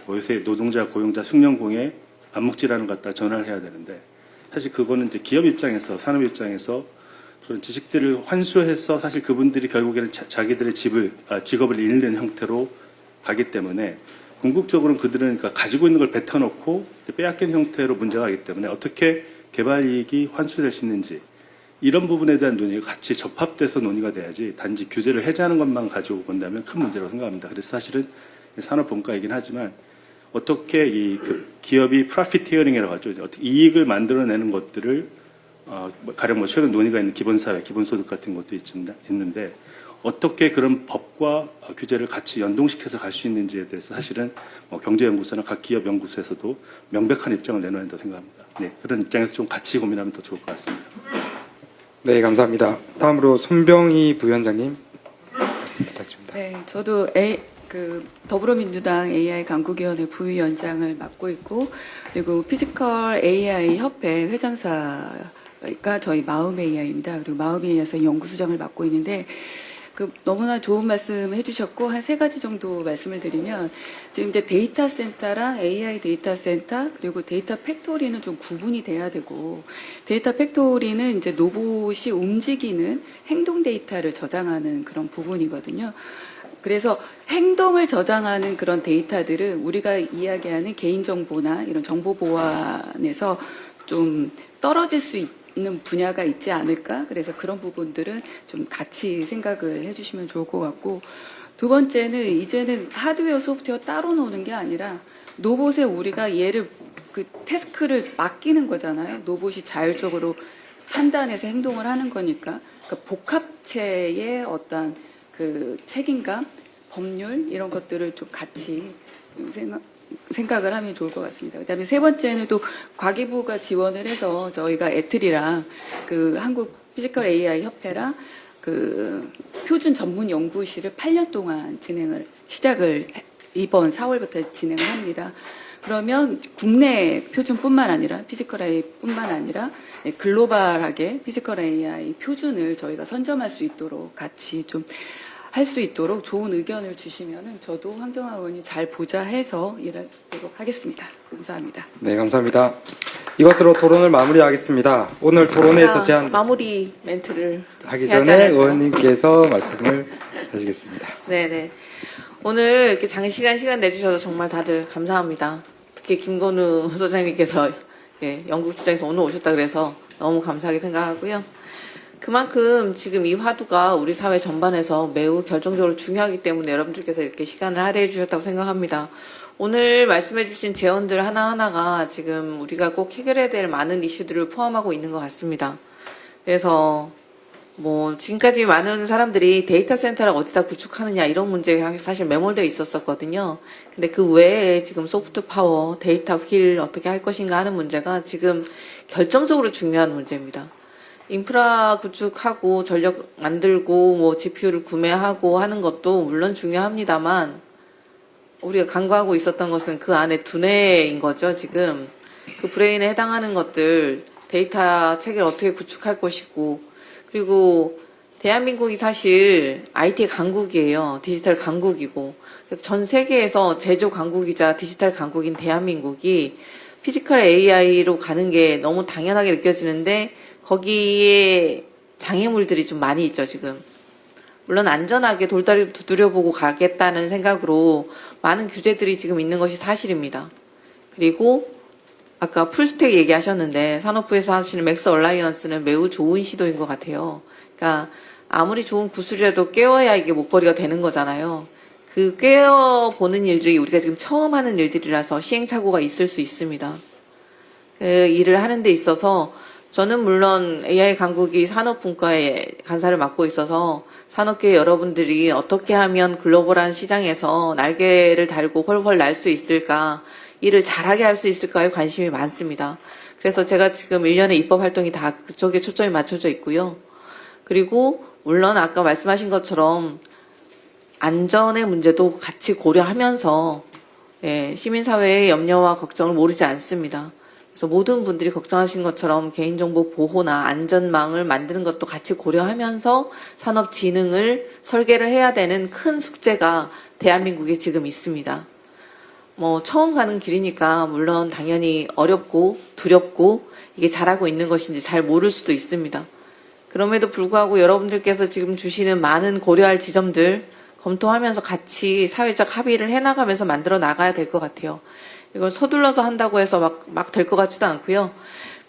뭐 요새 노동자, 고용자, 숙련공에 암묵지라는 것 갖다 전환을 해야 되는데 사실 그거는 이제 기업 입장에서 산업 입장에서 그런 지식들을 환수해서 사실 그분들이 결국에는 자기들의 직업을 잃는 형태로 가기 때문에 궁극적으로는 그들은 그러니까 가지고 있는 걸 뱉어놓고 빼앗긴 형태로 문제가 가기 때문에 어떻게 개발 이익이 환수될 수 있는지 이런 부분에 대한 논의가 같이 접합돼서 논의가 돼야지 단지 규제를 해제하는 것만 가지고 본다면 큰 문제라고 생각합니다. 그래서 사실은 산업분과이긴 하지만 어떻게 이 기업이 프로피티어링이라고 하죠. 어떻게 이익을 만들어내는 것들을 가령 뭐 최근 논의가 있는 기본사회, 기본소득 같은 것도 있는데 어떻게 그런 법과 규제를 같이 연동시켜서 갈 수 있는지에 대해서 사실은 경제연구소나 각 기업 연구소에서도 명백한 입장을 내놔야 한다고 생각합니다. 네, 그런 입장에서 좀 같이 고민하면 더 좋을 것 같습니다. 네, 감사합니다. 다음으로 손병희 부위원장님 말씀 부탁드립니다. 네, 저도 더불어민주당 AI 강국위원회 부위원장을 맡고 있고 그리고 피지컬 AI 협회 회장사가 저희 마음 AI입니다. 그리고 마음 AI에서 연구소장을 맡고 있는데 너무나 좋은 말씀 해주셨고 한 3가지 정도 말씀을 드리면 지금 이제 데이터 센터랑 AI 데이터 센터 그리고 데이터 팩토리는 좀 구분이 돼야 되고 데이터 팩토리는 이제 로봇이 움직이는 행동 데이터를 저장하는 그런 부분이거든요. 그래서 행동을 저장하는 그런 데이터들은 우리가 이야기하는 개인정보나 이런 정보 보안에서 좀 떨어질 수 있는 분야가 있지 않을까? 그래서 그런 부분들은 좀 같이 생각을 해주시면 좋을 것 같고 두 번째는 이제는 하드웨어, 소프트웨어 따로 노는 게 아니라 로봇에 우리가 얘를 태스크를 맡기는 거잖아요. 로봇이 자율적으로 판단해서 행동을 하는 거니까 그러니까 복합체의 어떤 책임감, 법률 이런 것들을 좀 같이 생각을 하면 좋을 것 같습니다. 그다음에 3번째는 또 과기부가 지원을 해서 저희가 애틀이랑 한국 피지컬 AI 협회랑 표준 전문 연구실을 8년 동안 시작을 이번 4월부터 진행을 합니다. 그러면 국내 표준뿐만 아니라 피지컬 AI뿐만 아니라 글로벌하게 피지컬 AI 표준을 저희가 선점할 수 있도록 같이 좀 할 수 있도록 좋은 의견을 주시면은 저도 황정아 의원이 잘 보자 해서 일하도록 하겠습니다. 감사합니다. 네, 감사합니다. 이것으로 토론을 마무리하겠습니다. 오늘 토론에서 제안 마무리 멘트를 하기 해야지 전에 않을까요? 의원님께서 말씀을 하시겠습니다. 네네. 오늘 이렇게 장시간 시간 내주셔서 정말 다들 감사합니다. 특히 김건우 소장님께서 영국 출장에서 오늘 오셨다 그래서 너무 감사하게 생각하고요. 그만큼 지금 이 화두가 우리 사회 전반에서 매우 결정적으로 중요하기 때문에 여러분들께서 이렇게 시간을 할애해 주셨다고 생각합니다. 오늘 말씀해 주신 제언들 하나하나가 지금 우리가 꼭 해결해야 될 많은 이슈들을 포함하고 있는 것 같습니다. 그래서 지금까지 많은 사람들이 데이터 센터를 어디다 구축하느냐 이런 문제가 사실 매몰되어 있었거든요. 근데 그 외에 지금 소프트 파워, 데이터 휠 어떻게 할 것인가 하는 문제가 지금 결정적으로 중요한 문제입니다. 인프라 구축하고 전력 만들고 GPU를 구매하고 하는 것도 물론 중요합니다만 우리가 간과하고 있었던 것은 그 안에 두뇌인 거죠. 지금 그 브레인에 해당하는 것들 데이터 체계를 어떻게 구축할 것이고 그리고 대한민국이 사실 IT 강국이에요. 디지털 강국이고 그래서 전 세계에서 제조 강국이자 디지털 강국인 대한민국이 피지컬 AI로 가는 게 너무 당연하게 느껴지는데 거기에 장애물들이 좀 많이 있죠, 지금. 물론 안전하게 돌다리도 두드려보고 가겠다는 생각으로 많은 규제들이 지금 있는 것이 사실입니다. 그리고 아까 풀스택 얘기하셨는데 산업부에서 하시는 맥스 얼라이언스는 매우 좋은 시도인 것 같아요. 그러니까 아무리 좋은 구슬이라도 깨워야 이게 목걸이가 되는 거잖아요. 그 깨워보는 일들이 우리가 지금 처음 하는 일들이라서 시행착오가 있을 수 있습니다. 그 일을 하는 데 있어서 저는 물론 AI 강국이 산업분과에 간사를 맡고 있어서 산업계 여러분들이 어떻게 하면 글로벌한 시장에서 날개를 달고 훨훨 날 수 있을까, 일을 잘하게 할 수 있을까에 관심이 많습니다. 그래서 제가 지금 1년의 입법 활동이 다 그쪽에 초점이 맞춰져 있고요. 그리고 물론 아까 말씀하신 것처럼 안전의 문제도 같이 고려하면서 시민사회의 염려와 걱정을 모르지 않습니다. 그래서 모든 분들이 걱정하신 것처럼 개인정보 보호나 안전망을 만드는 것도 같이 고려하면서 산업진흥을 설계를 해야 되는 큰 숙제가 대한민국에 지금 있습니다. 뭐 처음 가는 길이니까 물론 당연히 어렵고 두렵고 이게 잘하고 있는 것인지 잘 모를 수도 있습니다. 그럼에도 불구하고 여러분들께서 지금 주시는 많은 고려할 지점들 검토하면서 같이 사회적 합의를 해나가면서 만들어 나가야 될 것 같아요. 이걸 서둘러서 한다고 해서 막 될 것 같지도 않고요.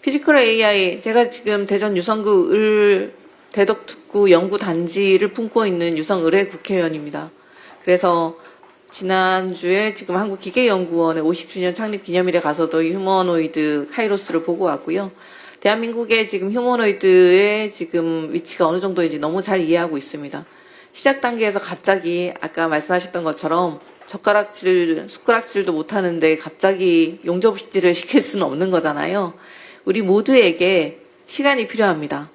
피지컬 AI, 제가 지금 대전 유성구 대덕특구 연구단지를 품고 있는 유성을의 국회의원입니다. 그래서 지난주에 지금 한국기계연구원의 50주년 창립 기념일에 가서도 휴머노이드 카이로스를 보고 왔고요. 대한민국의 지금 휴머노이드의 지금 위치가 어느 정도인지 너무 잘 이해하고 있습니다. 시작 단계에서 갑자기 아까 말씀하셨던 것처럼 숟가락질도 못하는데 갑자기 용접질을 시킬 수는 없는 거잖아요. 우리 모두에게 시간이 필요합니다.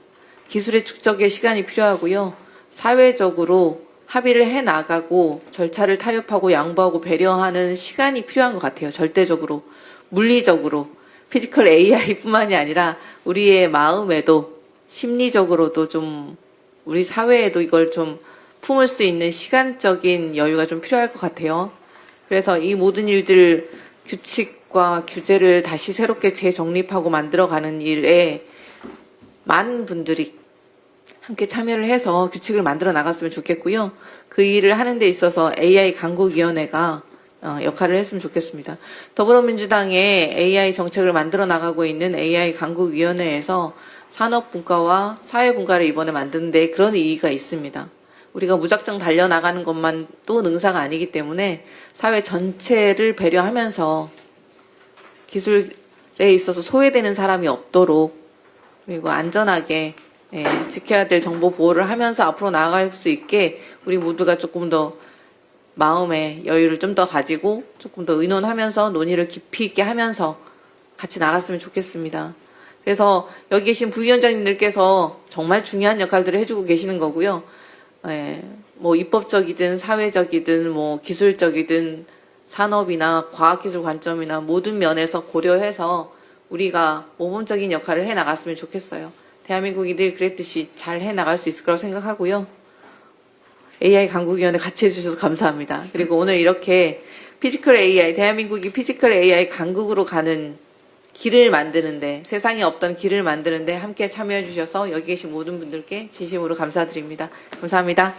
기술의 축적에 시간이 필요하고요. 사회적으로 합의를 해나가고 절차를 타협하고 양보하고 배려하는 시간이 필요한 것 같아요. 절대적으로, 물리적으로, 피지컬 AI뿐만이 아니라 우리의 마음에도 심리적으로도 좀 우리 사회에도 이걸 좀 품을 수 있는 시간적인 여유가 좀 필요할 것 같아요. 그래서 이 모든 일들 규칙과 규제를 다시 새롭게 재정립하고 만들어가는 일에 많은 분들이 함께 참여를 해서 규칙을 만들어 나갔으면 좋겠고요. 그 일을 하는 데 있어서 AI 강국위원회가 역할을 했으면 좋겠습니다. 더불어민주당의 AI 정책을 만들어 나가고 있는 AI 강국위원회에서 산업분과와 사회분과를 이번에 만드는데 그런 의의가 있습니다. 우리가 무작정 달려나가는 것만 또 능사가 아니기 때문에 사회 전체를 배려하면서 기술에 있어서 소외되는 사람이 없도록 그리고 안전하게 지켜야 될 정보 보호를 하면서 앞으로 나아갈 수 있게 우리 모두가 조금 더 마음의 여유를 좀 더 가지고 조금 더 의논하면서 논의를 깊이 있게 하면서 같이 나갔으면 좋겠습니다. 그래서 여기 계신 부위원장님들께서 정말 중요한 역할들을 해주고 계시는 거고요. 뭐 입법적이든 사회적이든 뭐 기술적이든 산업이나 과학기술 관점이나 모든 면에서 고려해서 우리가 모범적인 역할을 해 나갔으면 좋겠어요. 대한민국이 늘 그랬듯이 잘 해 나갈 수 있을 거라고 생각하고요. AI 강국위원회 같이 해주셔서 감사합니다. 그리고 오늘 이렇게 피지컬 AI, 대한민국이 피지컬 AI 강국으로 가는 길을 만드는데, 세상에 없던 길을 만드는데 함께 참여해 주셔서 여기 계신 모든 분들께 진심으로 감사드립니다. 감사합니다.